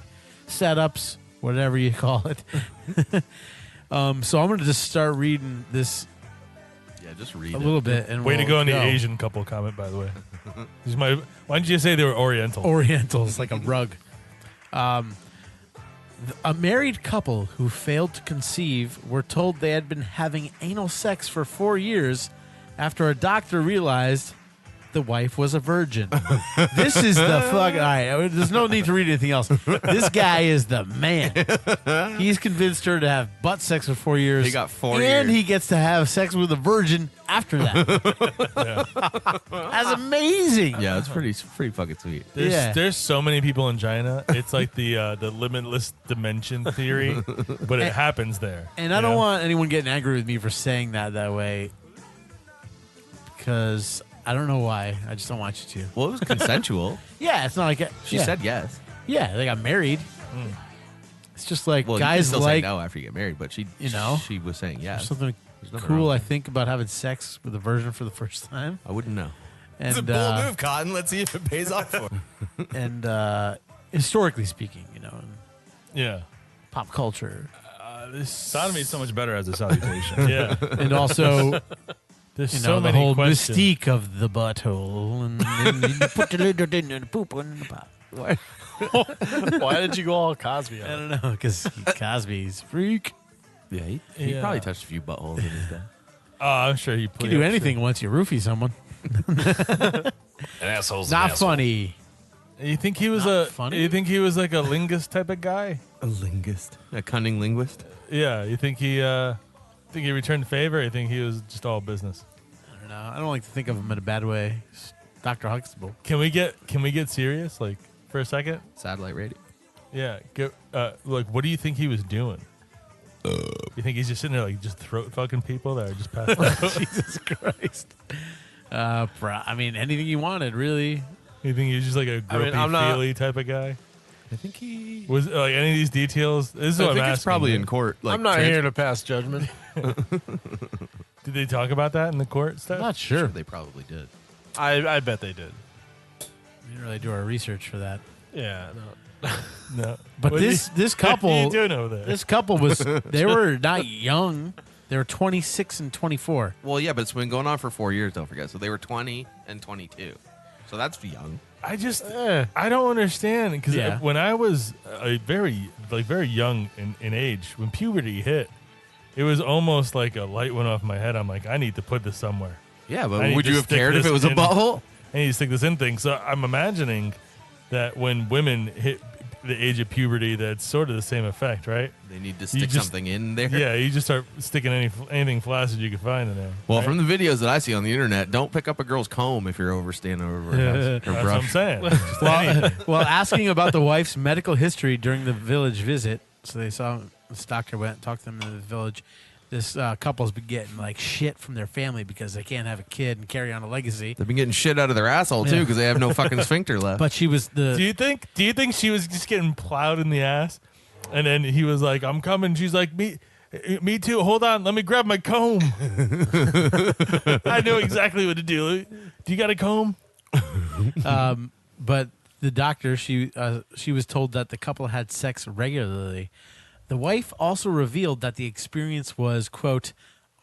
setups, whatever you call it. So I'm going to just start reading this Yeah, just read a it. little bit. And Way to we'll go on the Asian couple comment, by the way. Why didn't you say they were Oriental? Orientals, like a rug. A married couple who failed to conceive were told they had been having anal sex for 4 years after a doctor realized the wife was a virgin. This is the fuck. All right, there's no need to read anything else. This guy is the man. He's convinced her to have butt sex for 4 years. He got 4 and years. he gets to have sex with a virgin after that. That's amazing. Yeah, it's pretty fucking sweet. There's so many people in China. It's like the limitless dimension theory, but it happens there. And I don't want anyone getting angry with me for saying that way, because I don't know why. I just don't want you to. Well, it was consensual. Yeah, it's not like She said yes. Yeah, they got married. It's just like Well, you can guys still like say no after you get married, but she was saying there's yes. something There's nothing wrong cool. with I it. think about having sex with a virgin for the first time, I wouldn't know. and It's a bold move, Cotton. Let's see if it pays off for him. and historically speaking, in Yeah. pop culture, This Sodomy is so much better as a salutation. Yeah. and also There's the so many whole questions. mystique of the butthole, and you put the lid in and poop in the pot. Why did you go all Cosby I on it? don't know, because Cosby's a freak. Yeah, he Yeah. probably touched a few buttholes in his day. Oh, I'm sure he You put can do anything once you roofie someone. An asshole's Not an asshole. funny. You think he was Not funny? You think he was like a linguist type of guy? A linguist. A cunning linguist. Yeah. You think he returned the favor? Or you think he was just all business? I don't know. I don't like to think of him in a bad way. It's Dr. Huxtable. Can we get serious like for a second? Satellite radio. Yeah. Like, what do you think he was doing? You think he's just sitting there like just throat fucking people that are just passed out? Jesus Christ. I mean, anything you wanted, really. You think he's just like a I mean, gropey, I'm not- feely type of guy? I think he. Was like any of these details? This is I what think I'm it's asking. probably man. in court. Like, I'm not here to pass judgment. Did they talk about that in the court stuff? I'm not Sure, sure. they probably did. I bet they did. We didn't really do our research for that. Yeah. No. No. But What this what are you couple, doing over there? this couple was, they were not young. They were 26 and 24. Well, yeah, but it's been going on for 4 years. Don't forget. So they were 20 and 22. So that's young. I just I don't understand because Yeah. when I was very young in age, when puberty hit, it was almost like a light went off my head. I'm like, I need to put this somewhere. Yeah, I but need would to you have stick cared if this it was a in- butthole? I need to stick this in thing. So I'm imagining that when women hit the age of puberty, that's sort of the same effect, right? They need to You stick just- something in there. Yeah, you just start sticking anything flaccid you can find in there. Well, right? from the videos that I see on the internet, don't pick up a girl's comb if you're standing over her house. Her That's what I'm brush. saying. Just anything. Well, asking about the wife's medical history during the village visit, so they saw this doctor went and talked to them in the village. This couple's been getting like shit from their family because they can't have a kid and carry on a legacy. They've been getting shit out of their asshole too Yeah. because they have no fucking sphincter left. But she was Do you think she was just getting plowed in the ass, and then he was like, "I'm coming." She's like, "Me too. Hold on, let me grab my comb." I know exactly what to do. Do you got a comb? But the doctor, she was told that the couple had sex regularly. The wife also revealed that the experience was, quote,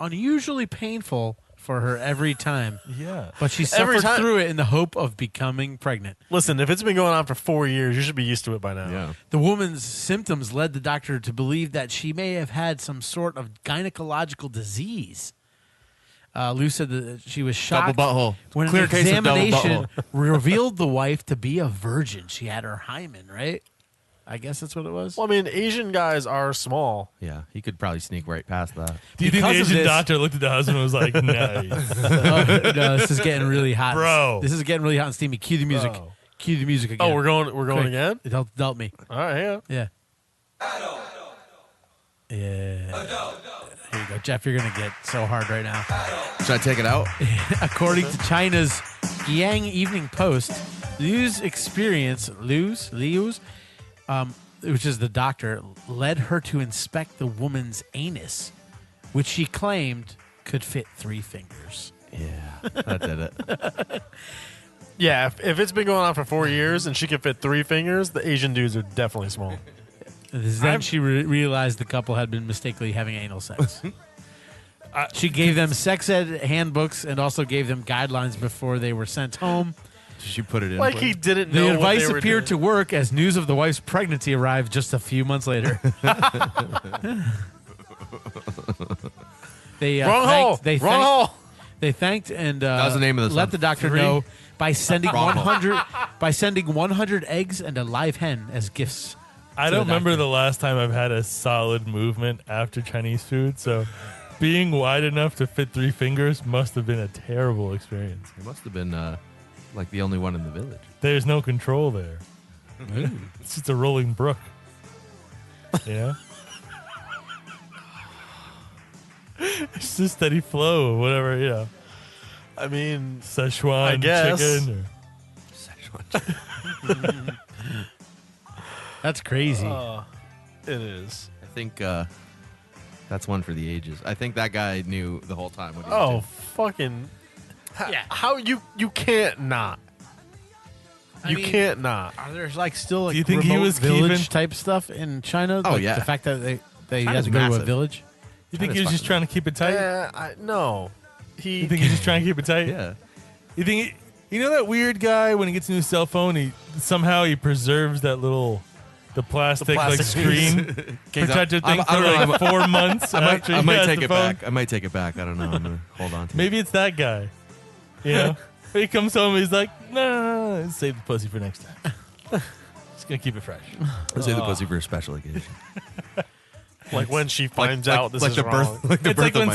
unusually painful for her every time. Yeah. But she Every suffered time- through it in the hope of becoming pregnant. Listen, if it's been going on for 4 years, you should be used to it by now. yeah. The woman's symptoms led the doctor to believe that she may have had some sort of gynecological disease. Lou said that she was shocked Double butthole. when Clear an case of double examination butthole. revealed the wife to be a virgin. She had her hymen, right? I guess that's what it was. Well, I mean, Asian guys are small. Yeah, he could probably sneak right past that. Do you think the Because of Asian this- doctor looked at the husband and was like, "Nice, Oh, no, this is getting really hot, Bro. This is getting really hot and steamy. Cue the music. Bro. Cue the music again. Oh, we're going Quick. again. It helped me. All right, yeah. Yeah. Yeah. Here you go, Jeff. You're gonna get so hard right now. Should I take it out? According to China's Yang Evening Post, Liu's, which is the doctor, led her to inspect the woman's anus, which she claimed could fit 3 fingers. Yeah, that did it. Yeah, if it's been going on for 4 years and she can fit 3 fingers, the Asian dudes are definitely small. Then she realized the couple had been mistakenly having anal sex. She gave them sex ed handbooks and also gave them guidelines before they were sent home. She put it in. Like he didn't know The what advice they were appeared doing. to work as news of the wife's pregnancy arrived just a few months later. They Wrong hole. Wrong hole. They thanked and That was the name of the let song. the doctor 3. know by sending Wrong hole. 100 eggs and a live hen as gifts. I don't remember the last time I've had a solid movement after Chinese food, so being wide enough to fit 3 fingers must have been a terrible experience. It must have been like the only one in the village. There's no control there. It's just a rolling brook. Yeah. It's just a steady flow of whatever, you know. I mean, Szechuan I guess. chicken. That's crazy. it is. I think that's one for the ages. I think that guy knew the whole time what he was Oh, doing. fucking. Yeah. How you can't not. I You mean, can't not. Are there like still like Do you think he remote was village keeping- type stuff in China? Oh, Like, yeah. the fact that they China's had to go to a massive. village. You think China's he was just fucking- trying to keep it tight? No. You think he's just trying to keep it tight? Yeah. You think you know that weird guy when he gets a new cell phone, he preserves that the plastic like plastic screen protected thing I for don't know, like 4 months. I after might he has take the it phone. back. I might take it back. I don't know. I'm gonna hold on to it. Maybe it's that guy. You know, he comes home, he's like, no, save the pussy for next time. Just gonna keep it fresh. I'll save the pussy for a special occasion. Like when she finds out this like is the wrong. birth, like the It's birth like of when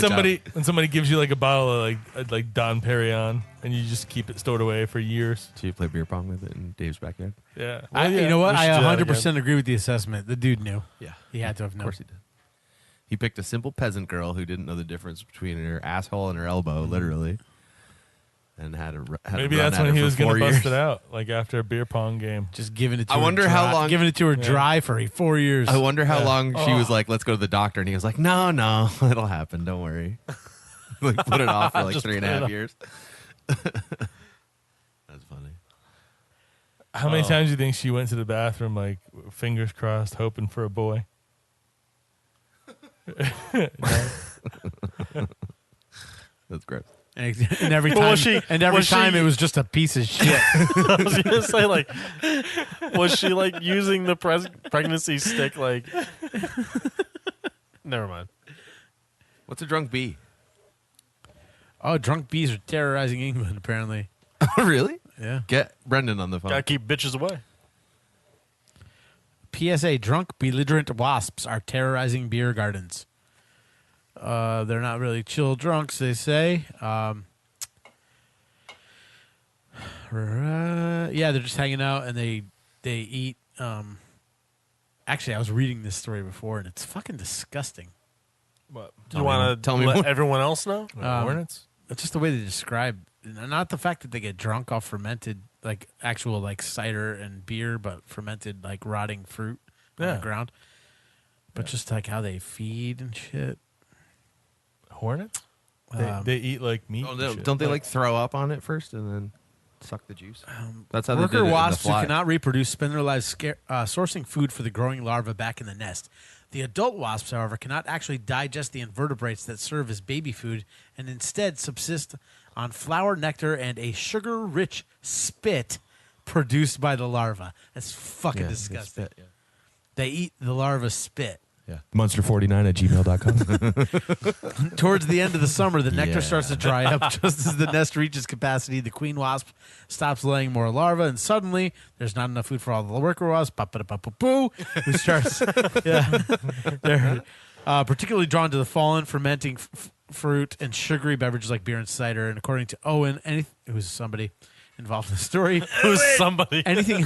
my somebody gives you like a bottle of like Don Perignon, and you just keep it stored away for years. child. So you play beer pong with it in Dave's backyard? Yeah, You know what? we I should do that 100% agree with the assessment. The dude knew. Yeah. He had to have Of known. course he did. He picked a simple peasant girl who didn't know the difference between her asshole and her elbow, literally, and had Maybe run that's at when her he for was gonna 4 bust years. it out, like after a beer pong game. Just giving it to I her. wonder how dry- long- Giving it to her dry for 4 years. I wonder how long she Oh. was like, let's go to the doctor. And he was like, no, it'll happen. Don't worry. Like, put it off for like Just 3.5 years. That's funny. How many times do you think she went to the bathroom, like fingers crossed, hoping for a boy? That's gross. And every But time, was she- and every was she- time it was just a piece of shit. I was gonna say, like, was she like using the pregnancy stick? Like, never mind. What's a drunk bee? Oh, drunk bees are terrorizing England, apparently. Oh, really? Yeah. Get Brendan on the phone. Gotta keep bitches away. PSA: drunk, belligerent wasps are terrorizing beer gardens. They're not really chill drunks, they say. Yeah, they're just hanging out and they eat. Actually, I was reading this story before, and it's fucking disgusting. What? Do you want to tell me let more. everyone else know? Hornets? It's just the way they describe, not the fact that they get drunk off fermented, like actual like cider and beer, but fermented like rotting fruit on Yeah. the ground. But just like how they feed and shit. Hornets? Um, They eat like meat. and shit. Don't they like throw up on it first and then suck the juice? That's how they did Worker it in the wasps who fly. cannot reproduce spend their lives sourcing food for the growing larvae back in the nest. The adult wasps, however, cannot actually digest the invertebrates that serve as baby food and instead subsist on flower, nectar, and a sugar-rich spit produced by the larva. That's fucking Yeah, they disgusting. spit, yeah. They eat the larva spit. Yeah. Monster49@gmail.com. Towards the end of the summer, the nectar Yeah. starts to dry up just as the nest reaches capacity. The queen wasp stops laying more larvae, and suddenly there's not enough food for all the worker wasps. Who starts? Yeah, they're particularly drawn to the fallen, fermenting fruit and sugary beverages like beer and cider. And according to Owen, it was somebody involved in the story. It was somebody. Anything.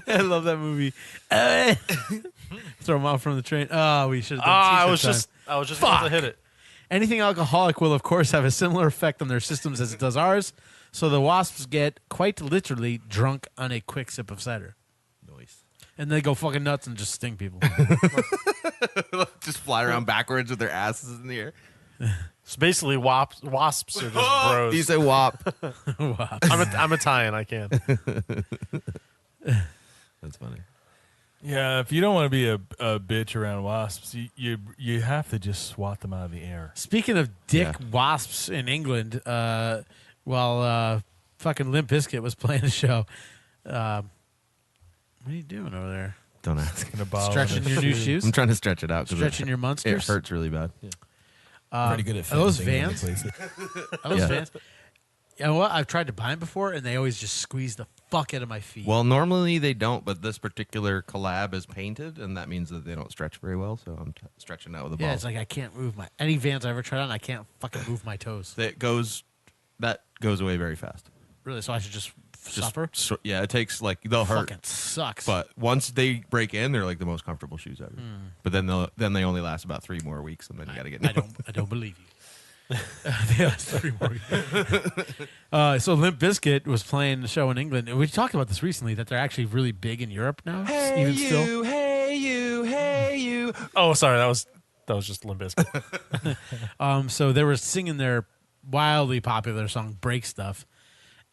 I love that movie. Throw them out from the train. Oh, we should have I done was t-shirt time. just about to hit it. Anything alcoholic will, of course, have a similar effect on their systems as it does ours. So the wasps get, quite literally, drunk on a quick sip of cider. Nice. And they go fucking nuts and just sting people. Just fly around backwards with their asses in the air. It's basically wasps are just bros. You say wop. I'm Italian. I can. That's funny. Yeah, if you don't want to be a bitch around wasps, you have to just swat them out of the air. Speaking of dick wasps in England, while fucking Limp Bizkit was playing a show, what are you doing over there? Don't ask. Stretching your new shoes? I'm trying to stretch it out. Stretching your monsters? It hurts really bad. Yeah. Pretty good at Are those fitting Vans? things into Are those Vans? You know what? I've tried to buy them before, and they always just squeeze the fuck out of my feet. Well, normally they don't, but this particular collab is painted, and that means that they don't stretch very well. So I'm stretching out with a ball. Yeah, it's like I can't move any Vans I ever tried on. I can't fucking move my toes. that goes away very fast. Really? So I should just suffer? Yeah, it takes they'll hurt. Fucking sucks. But once they break in, they're like the most comfortable shoes ever. But then they only last about 3 more weeks, and then you got to get new. I don't believe you. They last 3 more weeks. So Limp Bizkit was playing the show in England, and we talked about this recently that they're actually really big in Europe now. Still. Hey you. Oh, sorry. That was just Limp Bizkit. So they were singing their wildly popular song "Break Stuff,"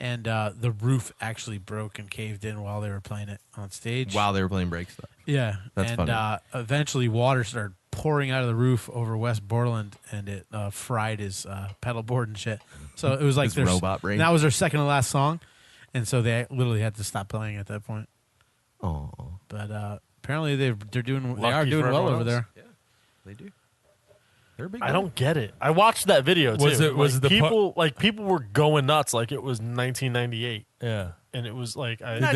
and the roof actually broke and caved in while they were playing it on stage. While they were playing break stuff. Yeah, That's and funny. Eventually, water started pouring out of the roof over West Borland, and it fried his pedal board and shit. So it was like His their robot brain. That was their second to last song, and so they literally had to stop playing at that point. Oh, But apparently they are doing Lucky well for everyone over else. there. yeah, they do. They're a big. I band. don't get it. I watched that video too. Was it the people people were going nuts like it was 1998, Yeah. and it was like Did the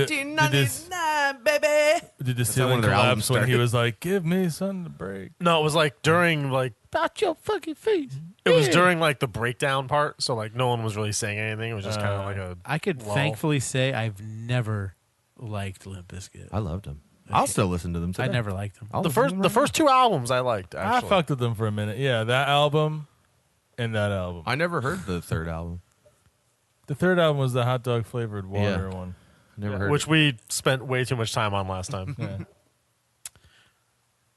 one ceiling of their collapse albums when he started. was like, "Give me something to break"? no, it was like during About your fucking face. it was during the breakdown part. So no one was really saying anything. It was just kind of like a. I could lull. thankfully say I've never liked Limp Bizkit. I loved them. I'll still listen to them today. I never liked them. I'll The listen to them the right first 2 albums I liked. I Actually, fucked with them for a minute. Yeah, that album and that album. now. I never heard the third album. The third album was the hot dog flavored water Yeah. one. Never heard. which we spent way too much time on last time. Yeah.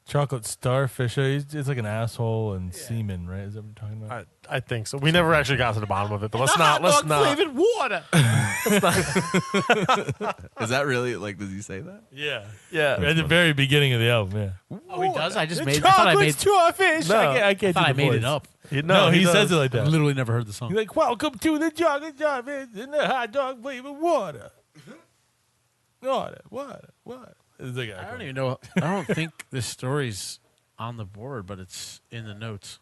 Chocolate starfish. It's like an asshole and semen, right? Is that what you're talking about? I think so. We never actually got to the bottom of it, but let's not. flavored water. Is that really does he say that? Yeah. Yeah, At the very beginning of the album, yeah. Oh, he does. I thought I made. starfish. No. I can't I thought do I the made it voice. up. No, he does. says it like I've that. literally never heard the song. He's like, "Welcome to the chocolate starfish and the hot dog flavored water." Water. It's like, I don't even know. I don't think this story's on the board, but it's in the notes.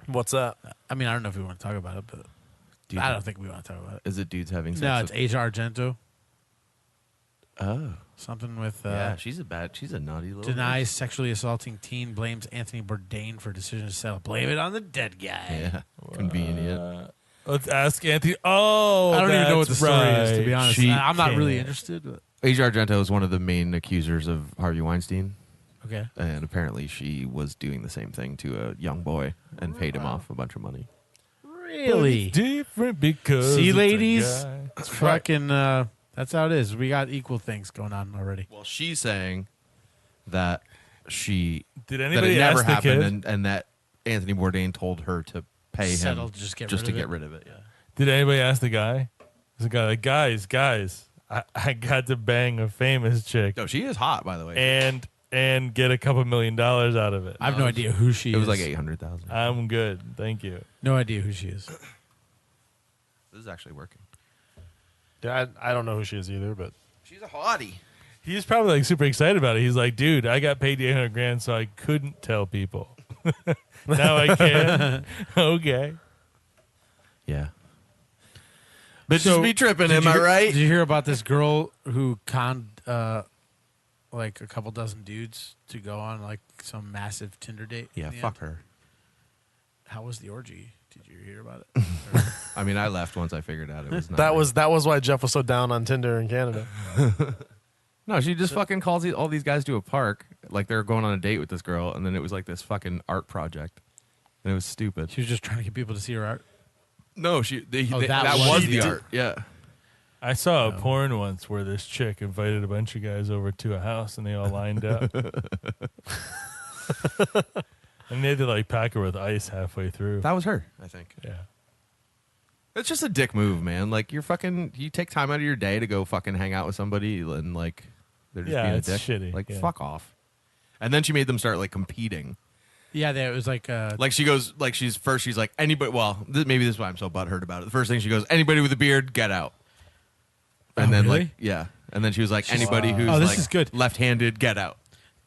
What's that? I mean, I don't know if we want to talk about it, but Dude, I don't think we want to talk about it. Is it dudes having sex? No, it's with- Asia Argento. Oh, Something with yeah. She's a naughty little. denies sexually assaulting teen, blames Anthony Bourdain for decision to settle. Blame it on the dead guy. Yeah, convenient. Let's ask Anthony. Oh, I don't even know what the that's story is, to be right. honest. She I'm not really can't. interested. But, Asia Argento is one of the main accusers of Harvey Weinstein, okay. and apparently she was doing the same thing to a young boy and paid him off a bunch of money. Really? Different because See, it's a ladies? guy. It's fucking, that's how it is. We got equal things going on already. Well, she's saying that Did that anybody it never ask the happened, kid? and that Anthony Bourdain told her to pay Settle, him just get to rid of get it. rid of it. Yeah. Did anybody ask the guy? There's a guy like, guys, I got to bang a famous chick No, she is hot, by the way. and get a couple $1 million out of it. I have no idea who she is. It was like 800,000. I'm good, thank you. No idea who she is. This is actually working. Yeah, I don't know who she is either, but She's a hottie. He's probably super excited about it. He's like, dude, I got paid $800,000, so I couldn't tell people. Now I can. Okay. Yeah. Bitches So, be tripping, Did am you I hear- right? Did you hear about this girl who conned like a couple dozen dudes to go on like some massive Tinder date? Yeah, in the fuck end? her. How was the orgy? Did you hear about it? I mean, I left once I figured out it was not. that was why Jeff was so down on Tinder in Canada. No, she just fucking calls all these guys to a park, like they're going on a date with this girl, and then it was like this fucking art project, and it was stupid. She was just trying to get people to see her art. No, that was was the the art. art. Yeah. I saw a porn once where this chick invited a bunch of guys over to a house and they all lined up. And they had to like pack her with ice halfway through. That was her, I think. Yeah. It's just a dick move, man. Like you take time out of your day to go fucking hang out with somebody and like they're just being a it's dick. shitty. Like yeah. fuck off. And then she made them start like competing. Yeah, there it was like Like she goes, like she's like anybody. Well, maybe this is why I'm so butthurt about it. The first thing she goes, anybody with a beard, get out. And then really? like yeah, and then she was like, anybody who's Oh, this like is good. left-handed, get out.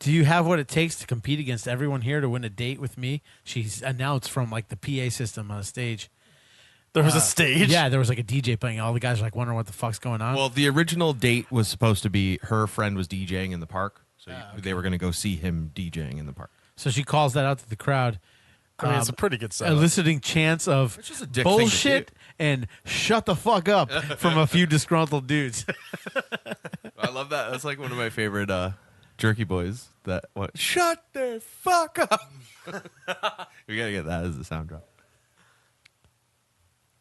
Do you have what it takes to compete against everyone here to win a date with me? She's announced from like the PA system on a stage. There was a stage. Yeah, there was like a DJ playing. All the guys are like wondering what the fuck's going on. Well, the original date was supposed to be her friend was DJing in the park, so they were going to go see him DJing in the park. So she calls that out to the crowd. I mean, it's a pretty good setup. Eliciting chants of It's just a dick thing to bullshit do. and shut the fuck up from a few disgruntled dudes. I love that. That's like one of my favorite Jerky Boys. That what? Shut the fuck up. We gotta get that as the sound drop.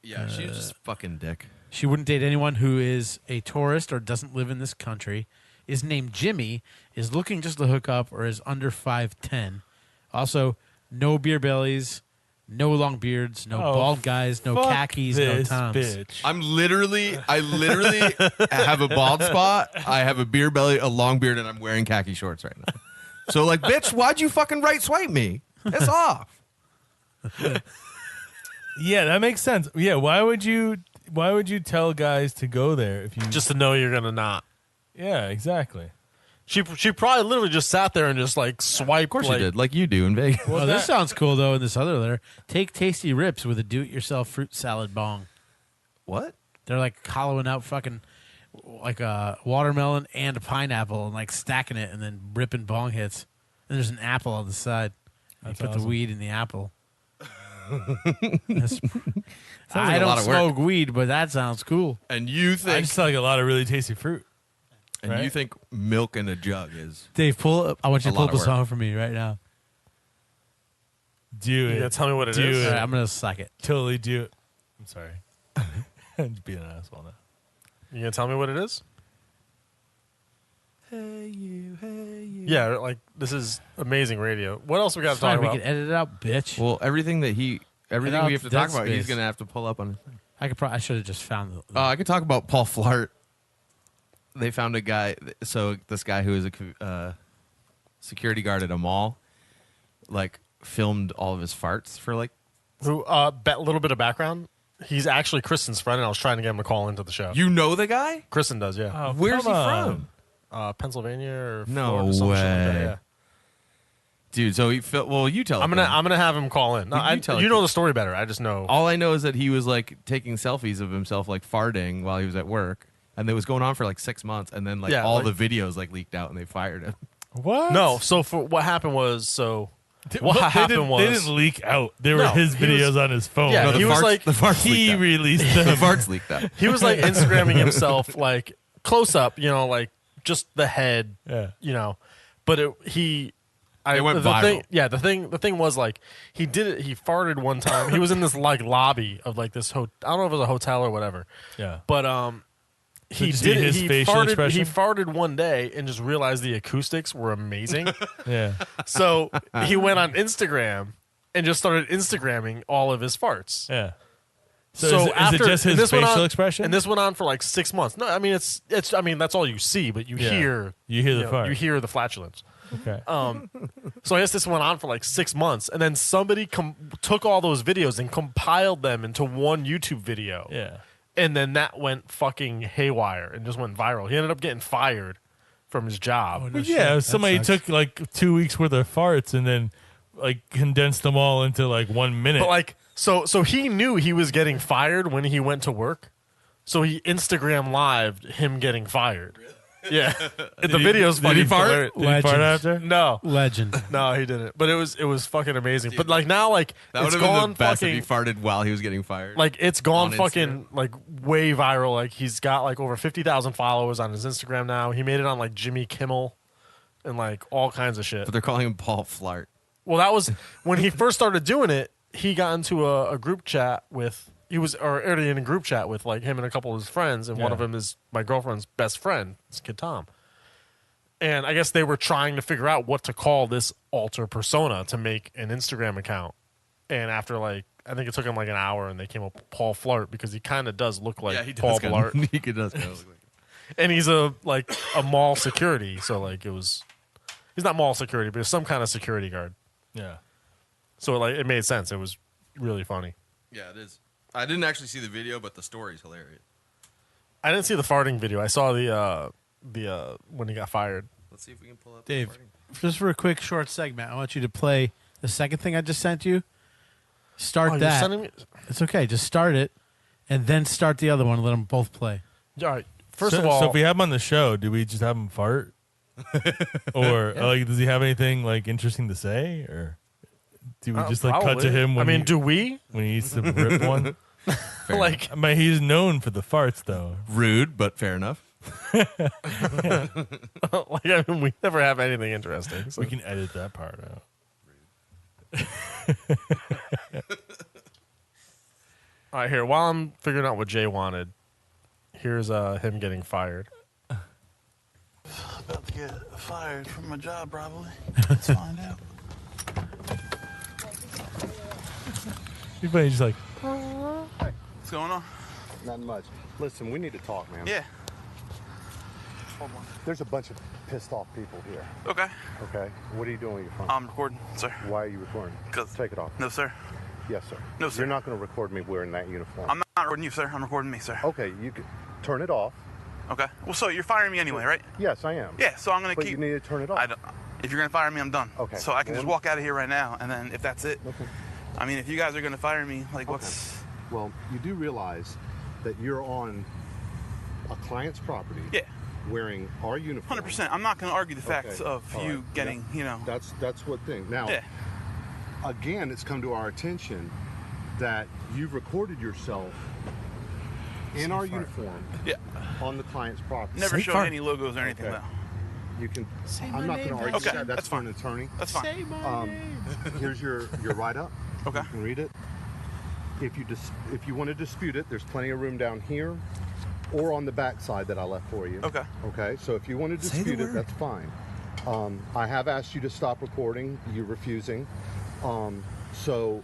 Yeah, she's just fucking dick. She wouldn't date anyone who is a tourist or doesn't live in this country, is named Jimmy, is looking just to hook up, or is under 5'10". Also, no beer bellies, no long beards, no bald guys, no Fuck khakis, no this toms. bitch. I literally have a bald spot. I have a beer belly, a long beard, and I'm wearing khaki shorts right now. So like, bitch, why'd you fucking right swipe me? Piss off. Yeah, that makes sense. Yeah, why would you tell guys to go there if you just to know you're gonna not. Yeah, exactly. She probably literally just sat there and just like swiped. Of course like, you did, like you do in Vegas. Oh, this sounds cool, though, in this other letter. Take tasty rips with a do-it-yourself fruit salad bong. What? They're like hollowing out fucking like a watermelon and a pineapple and like stacking it and then ripping bong hits. And there's an apple on the side. That's you put the awesome. weed in the apple. Like I a don't lot of work. smoke weed, but that sounds cool. And you I think just like a lot of really tasty fruit. you right? think milk in a jug is Dave, pull up. I want you A to pull lot up of a song for me right now. Do You it. gotta tell me what it Do is. All it. right, I'm gonna suck it. Totally do it. I'm sorry. I'm being an asshole now. You gonna tell me what it is? Hey you. Yeah, like this is amazing radio. What else we got to It's fine, talk we about? can edit it out, bitch. Well, everything we out have to talk Dead about, he's Space. gonna have to pull up on his thing. I should have just found the. I could talk about Paul Flart. They found a guy. So this guy who is a security guard at a mall, like filmed all of his farts for like. Who? Little bit of background. He's actually Kristen's friend, and I was trying to get him to call into the show. You know the guy? Kristen does, yeah. Oh, Where's he come on. from? Pennsylvania or No Florida, some shit like that, way. yeah. Dude, so he well, you tell. I'm it gonna then. have him call in. No, You tell you it. know the story better. I just know. All I know is that he was like taking selfies of himself like farting while he was at work, and it was going on for like 6 months, and then like Yeah, all like- the videos like leaked out, and they fired him. What? No. So for what happened was They happened didn't- was they didn't leak out. They were No, his he was- videos on his phone. Yeah, No, the he was farts- like- the farts he leaked out. released The them. farts leaked out. he was like Instagramming himself like close up, like just the head, Yeah. But it went the viral. The thing was like he did it. He farted one time. He was in this like lobby of like this I don't know if it was a hotel or whatever. Yeah. But he just did be it. his He facial farted. expression? He farted one day and just realized the acoustics were amazing. Yeah. So he went on Instagram and just started Instagramming all of his farts. Yeah. So, So is after it just and his this went facial on- expression? And this went on for like 6 months. No, I mean it's. I mean that's all you see, but you Yeah. hear. You hear the fart. You hear the flatulence. Okay. So I guess this went on for like 6 months, and then somebody took all those videos and compiled them into one YouTube video. Yeah. And then that went fucking haywire and just went viral. He ended up getting fired from his job. Oh, no But shit. yeah, That somebody sucks. took like 2 weeks worth of farts and then like condensed them all into like 1 minute. But like, so he knew he was getting fired when he went to work. So he Instagram lived him getting fired. Yeah, the video's Did fucking he fart? hilarious. Did he fart after? No, Legend. no, he didn't. But it was fucking amazing. But like now, like That would it's have been gone the best fucking if he farted while he was getting fired. like it's gone On fucking like way viral. Like he's got like over 50,000 followers on his Instagram now. He made it on like Jimmy Kimmel and like all kinds of shit. but they're calling him Paul Flart. Well, that was when he first started doing it. He got into a group chat with already in a group chat with like him and a couple of his friends, and one of them is my girlfriend's best friend, this kid Tom. And I guess they were trying to figure out what to call this alter persona to make an Instagram account. And after like I think it took him like an hour, and they came up with Paul Flart because he kind of does look like Yeah, he Paul does. Blart, He does kind of look like it. and he's a mall security. So like he's not mall security, but he's some kind of security guard. Yeah. So like it made sense. It was really funny. Yeah, it is. I didn't actually see the video, but the story's hilarious. I didn't see the farting video. I saw the when he got fired. Let's see if we can pull up. Dave, the farting. just for a quick short segment, I want you to play the second thing I just sent you. Start You're that. sending me? It's okay. Just start it, and then start the other one. Let them both play. All right. First of all, so if we have him on the show, do we just have him fart, or like does he have anything like interesting to say, or do we just like cut probably. to him? When do we? when he eats to rip one? Like, I mean, he's known for the farts, though. Rude, but fair enough. like I mean, we never have anything interesting. So. We can edit that part out. All right, here. While I'm figuring out what Jay wanted, here's him getting fired. About to get fired from my job, probably. Let's find out. He's just like, What's going on? Not much. Listen, we need to talk, man. Yeah. Hold on. There's a bunch of pissed off people here. Okay. Okay. What are you doing with your phone? I'm recording, sir. Why are you recording? 'Cause- Take it off. No, sir. Yes, sir. No, sir. You're not going to record me wearing that uniform. I'm not recording you, sir. I'm recording me, sir. Okay, you can turn it off. Okay. Well, so you're firing me anyway, right? Yes, I am. Yeah. So I'm gonna But keep. you need to turn it off. I don't, if you're gonna fire me, I'm done. Okay. So I can just Well- walk out of here right now, and then if that's it, Okay. I mean, if you guys are gonna fire me, like, what's? Well, you do realize that you're on a client's property. Yeah. Wearing our uniform. 100%. I'm not gonna argue the facts Okay. of All you right. getting, Yeah. That's what thing. Now, Yeah. again, it's come to our attention that you've recorded yourself in our uniform Yeah. on the client's property. Never Say showed fart. any logos or anything Okay. though. You can. Say my I'm not name, going to argue Okay, that. that's for fine. an attorney. That's fine. Say my name. Here's your write-up. Okay. You can read it. If you want to dispute it, there's plenty of room down here, or on the back side that I left for you. Okay. Okay. So if you want to dispute it, that's fine. I have asked you to stop recording. You're refusing. So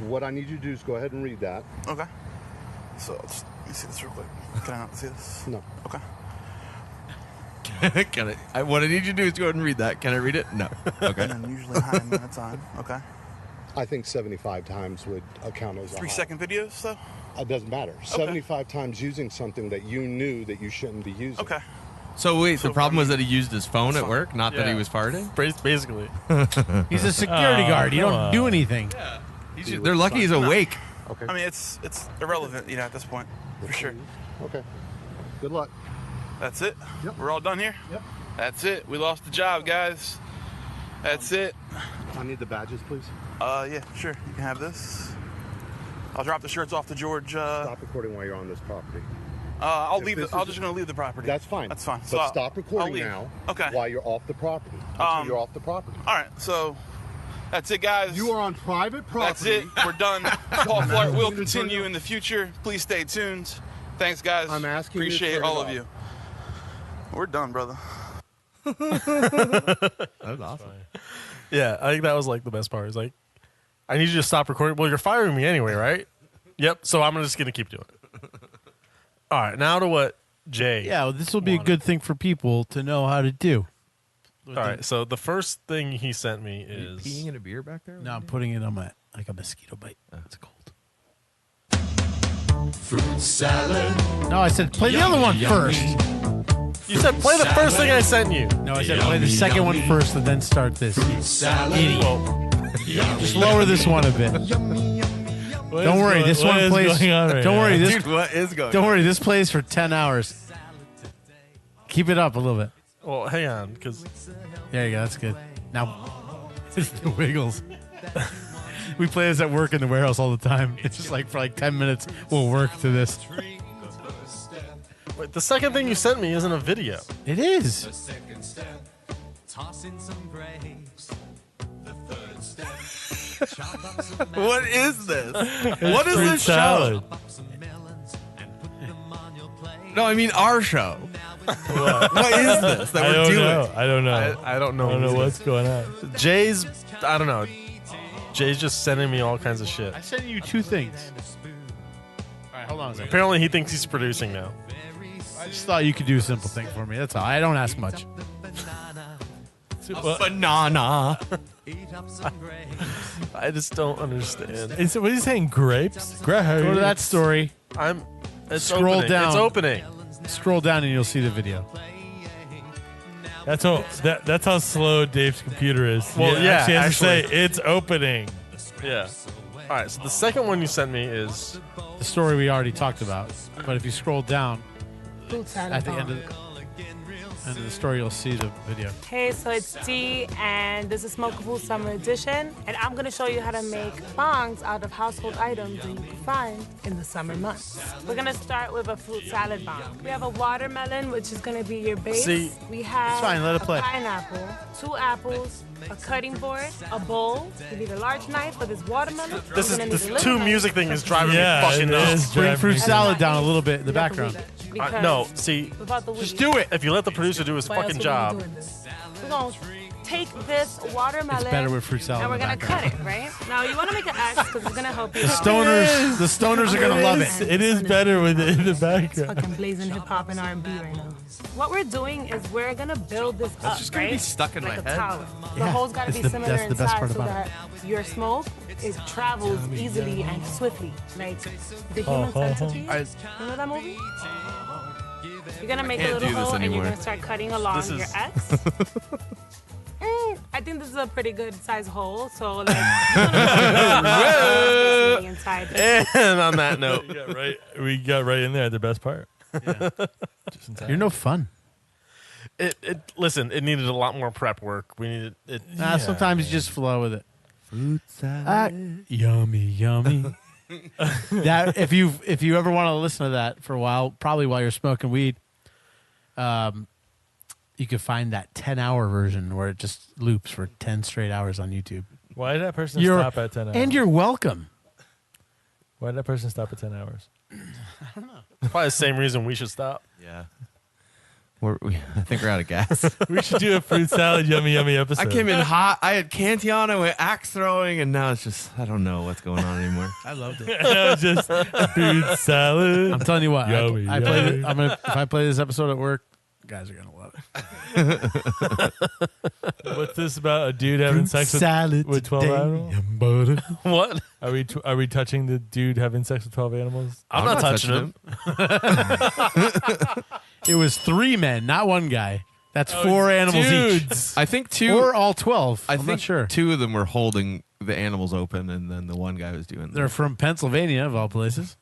what I need you to do is go ahead and read that. Okay. So let me see this real quick. Can I not see this? No. Okay. Can I? What I need you to do is go ahead and read that. Can I read it? No. Okay. And then usually high amount of time. Okay. I think 75 times would count as a 3 high. second videos though. It doesn't matter. 75 times using something that you knew that you shouldn't be using. Okay. So wait, So the problem for was me- that he used his phone at work, not that he Yeah. was farting. Basically, He's a security Oh, guard. You come don't do on. anything. They're lucky he's awake. Okay. I mean, it's irrelevant, at this point, for sure. Okay. Good luck. That's it. Yep. We're all done here. Yep. That's it. We lost the job, guys. That's it. I need the badges, please. Yeah, sure. You can have this. I'll drop the shirts off to George. Stop recording while you're on this property. I'll If leave. this I'm is- just gonna leave the property. That's fine. That's fine. But So stop I'll recording leave. now. Okay. While you're off the property. Until you're off the property. All right. So that's it, guys. You are on private property. That's it. We're done. Paul Flart will continue in the future. Please stay tuned. Thanks, guys. I'm asking you to Appreciate turn all it of off. you. We're done, brother. That was awesome. yeah, I think that was like the best part. It's like, I need you to stop recording. Well, you're firing me anyway, right? Yep. So I'm just gonna keep doing it. All right, now to what Jay. Yeah, well, this will be a good thing for people to know how to do. All right. So the first thing he sent me Are you is peeing in a beer back there? Now I'm putting it on my like a mosquito bite. It's cold. Fruit salad. No, I said play the other one first. You said play the first thing I sent you. No, I said play the second one first and then start this. Idiot. Just lower this one a bit. Don't worry, this what one is plays. going on right Don't now? worry, this. Dude, what is going Don't on? worry, this plays for 10 hours. Keep it up a little bit. Well, hang on, because There you go. That's good. Now, it's the Wiggles. We play this at work in the warehouse all the time. It's just like for like 10 minutes, we'll work to this. wait, the second thing you sent me isn't a video. It is. What is this? What is Fruit this salad. show? No, I mean our show. What is this that I we're don't doing? know. I don't know. I don't know. I don't know either. what's going on. Jay's, I don't know. Jay's just sending me all kinds of shit. I sent you 2 things. All right, hold on a second. Apparently, he thinks he's producing now. I just thought you could do a simple thing for me. That's all. I don't ask much. Banana. I just don't understand. What are you saying? Grapes? Go to that story. It's Scroll opening. down. It's opening. Scroll down and you'll see the video. That's how slow Dave's computer is. Well, He yeah, actually has actually. to say it's opening. Yeah. All right. So the second one you sent me is The story we already talked about. But if you scroll down at the end of the story, you'll see the video. Hey, so it's Dee, and this is Smokable Summer Edition, and I'm gonna show you how to make bongs out of household items that you can find in the summer months. We're gonna start with a fruit salad bong. We have a watermelon, which is gonna be your base. See, we have it's fine, let it play. a pineapple, 2 apples, a cutting board, a bowl. You need a large knife for this watermelon. this You're gonna need is a the little 2 knife. music thing is driving Yeah, me fucking it nuts. is. Bring fruit Driving- salad down a little bit in the You have to background. leave it, because No, see, without the Just weed- do it. if you let the producer do his Why else fucking would we be job, doing this? We're gonna take this watermelon. It's better with fruit salad And we're in the gonna cut background. it, right? Now you want to make an X because it's gonna help you. The stoners are gonna love it. It is better with it in the background. Fucking blazing hip hop and R&B right now. What we're doing is we're gonna build this up, just gonna right? be stuck in like my a head. tower. The Yeah, hole's gotta it's be the- similar that's the best in part size so about that your smoke travels easily and swiftly, like the Human Centipede. Remember that movie? You're gonna make a can't little do this hole and you're anymore. gonna start cutting along This is- your X. I think this is a pretty good size hole, so like. inside. and on that note, We got right in there at the best part. Just in time. You're no fun. listen, it needed a lot more prep work. We needed it. Sometimes you just flow with it. Fruit salad. Yummy, yummy. That if you ever want to listen to that for a while, probably while you're smoking weed, you can find that 10-hour version where it just loops for 10 straight hours on YouTube. Why did that person stop at 10 hours? And you're welcome. Why did that person stop at 10 hours? Probably the same reason we should stop. Yeah. I think we're out of gas. We should do a fruit salad yummy yummy episode. I came in hot. I had Cantillon. I went axe throwing, and now it's just I don't know what's going on anymore. I loved it. Just fruit salad. I'm telling you what. Yummy, I play yummy. if I play this episode at work, guys are gonna love it. What's this about? A dude having sex with 12 animals? What? Are we touching the dude having sex with 12 animals? I'm not touching him. It was 3 men, not 1 guy. That's 4 animals each. I think 2 Or all 12. I I'm think not sure. 2 of them were holding the animals open, and then the one guy was doing. They're from Pennsylvania, of all places.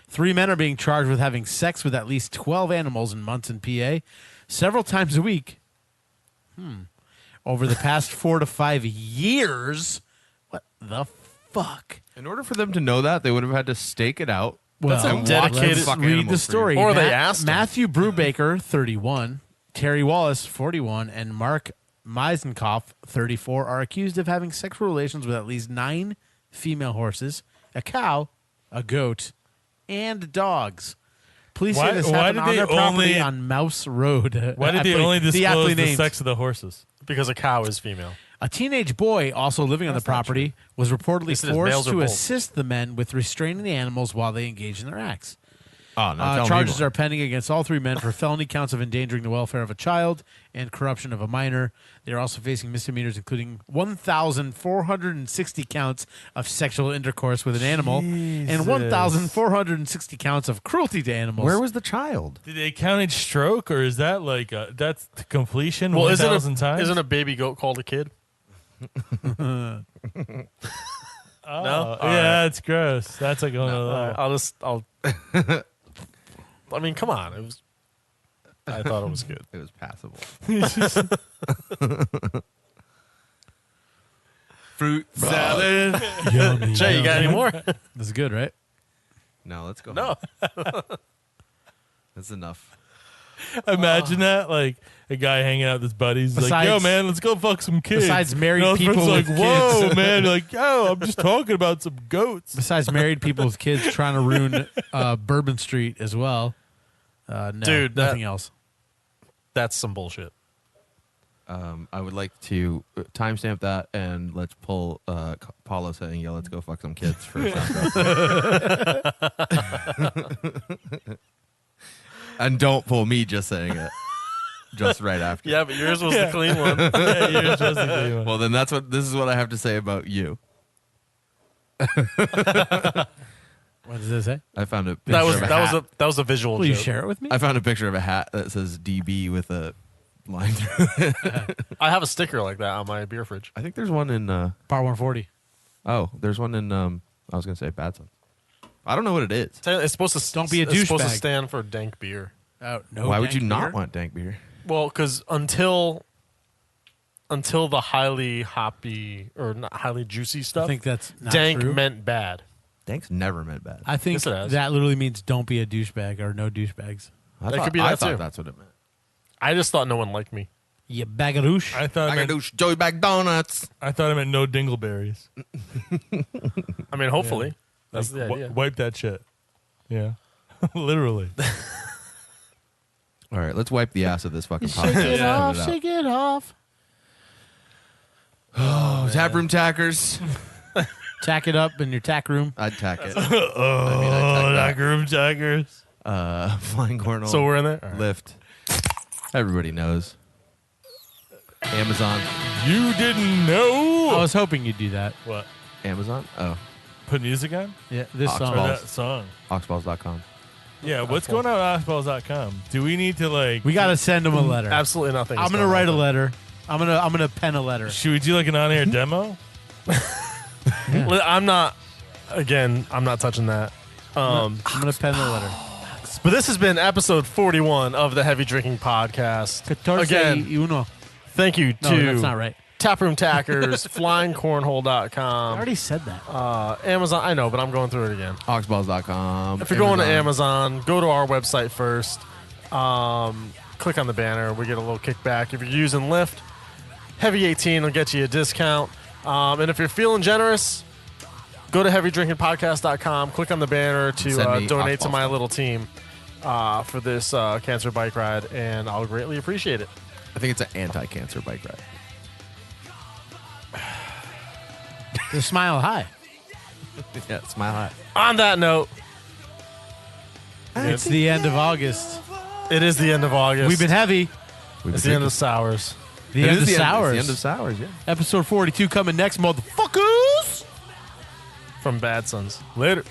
3 men are being charged with having sex with at least 12 animals in Munson, PA, several times a week. Over the past 4 to 5 years. What the fuck? In order for them to know that, they would have had to stake it out. Well, a dedicated- let's fuck read animals the for story. you. Or they asked him. Matthew Brubaker, 31, Terry Wallace, 41, and Mark Meisenkopf, 34, are accused of having sexual relations with at least 9 female horses, a cow, a goat, and dogs. Police say this happened on their property on Mouse Road. Why did they only disclose the sex of the horses? Because a cow is female. A teenage boy also living on the property was reportedly They said his forced males are to both. assist the men with restraining the animals while they engaged in their acts. Oh, no, tell me Charges more. are pending against all 3 men for felony counts of endangering the welfare of a child and corruption of a minor. They are also facing misdemeanors, including 1,460 counts of sexual intercourse with an animal and 1,460 counts of cruelty to animals. Where was the child? Did they count each stroke, or is that like that's the completion? Well, 1,000 times? isn't a baby goat called a kid? Oh, No? yeah, it's gross. That's like going to I'll I mean, come on. It was. I thought it was good. It was passable. Fruit salad. Yummy. Jay, you got any more? This is good, right? No, let's go. No. That's enough. Imagine that, like a guy hanging out with his buddies, like, "Yo, man, let's go fuck some kids." Besides married his people friend's with like, "Whoa, kids." man!" You're like, "Yo, I'm just talking about some goats." Besides married people with kids trying to ruin Bourbon Street as well. No, Dude, nothing else. That's some bullshit. I would like to timestamp that and let's pull Paulo saying, "Yeah, let's go fuck some kids" for a sound. And don't pull me just saying it. Just right after. Yeah, but yours was the clean one. Yeah, yours was the clean one. Well, then this is what I have to say about you. What does it say? I found a picture That was of a that hat. was a that was a visual Will you joke. share it with me? I found a picture of a hat that says DB with a line through it. I have a sticker like that on my beer fridge. I think there's one in Par 140. there's one in I was gonna say Bad Sons. I don't know what it is. It's supposed to Don't be a It's supposed to douchebag. stand for dank beer. Oh, no. Why would you dank not beer? want dank beer? Well, because until the highly hoppy or not highly juicy I stuff, think that's not dank true. meant bad. Dank's never meant bad. I think Yes, it has. that literally means don't be a douchebag or no douchebags. I That thought, could be I that thought too. that's what it meant. I just thought no one liked me. You bagaroosh. I thought it meant, Joey Bag Donuts. I thought it meant no dingleberries. I mean, hopefully. That's Like, the idea. wipe that shit. Yeah, literally. All right, let's wipe the ass of this fucking Shake podcast. it off, Put it out. shake it off. Taproom tackers. Tack it up in your tack room. I'd tack it. Oh, that groom jackers. Flying cornhole. So we're in there? All right. Lift. Everybody knows. Amazon. You didn't know. I was hoping you'd do that. What? Amazon? Oh. Put music on? Yeah, this Oxballs. Or song. that song. Oxballs.com. Yeah, what's going on at Oxballs.com? Do we need to like? We got to send him a letter. Absolutely nothing. I'm gonna write a letter. I'm gonna pen a letter. Should we do like an on-air demo? I'm not. Again, I'm not touching that. I'm gonna pen the letter. But this has been episode 41 of the Heavy Drinking Podcast. Again, thank you No, to that's not right. Taproom Tackers, I flyingcornhole.com, already said that. Amazon. I know, but I'm going through it again. Oxballs.com. If you're going to Amazon, go to our website first. Click on the banner. We get a little kickback. If you're using Lyft, Heavy 18 will get you a discount. And if you're feeling generous, go to heavydrinkingpodcast.com. Click on the banner to Send me donate to Oxballs my stuff. little team for this cancer bike ride, and I'll greatly appreciate it. I think it's an anti-cancer bike ride. The smile high. Yeah, smile high. On that note, It's the end of August. it is the end of August. We've been heavy. It's the end of Sours. The It end is of the sours. It's the end of sours, yeah. Episode 42 coming next, motherfuckers. From Bad Sons. Later.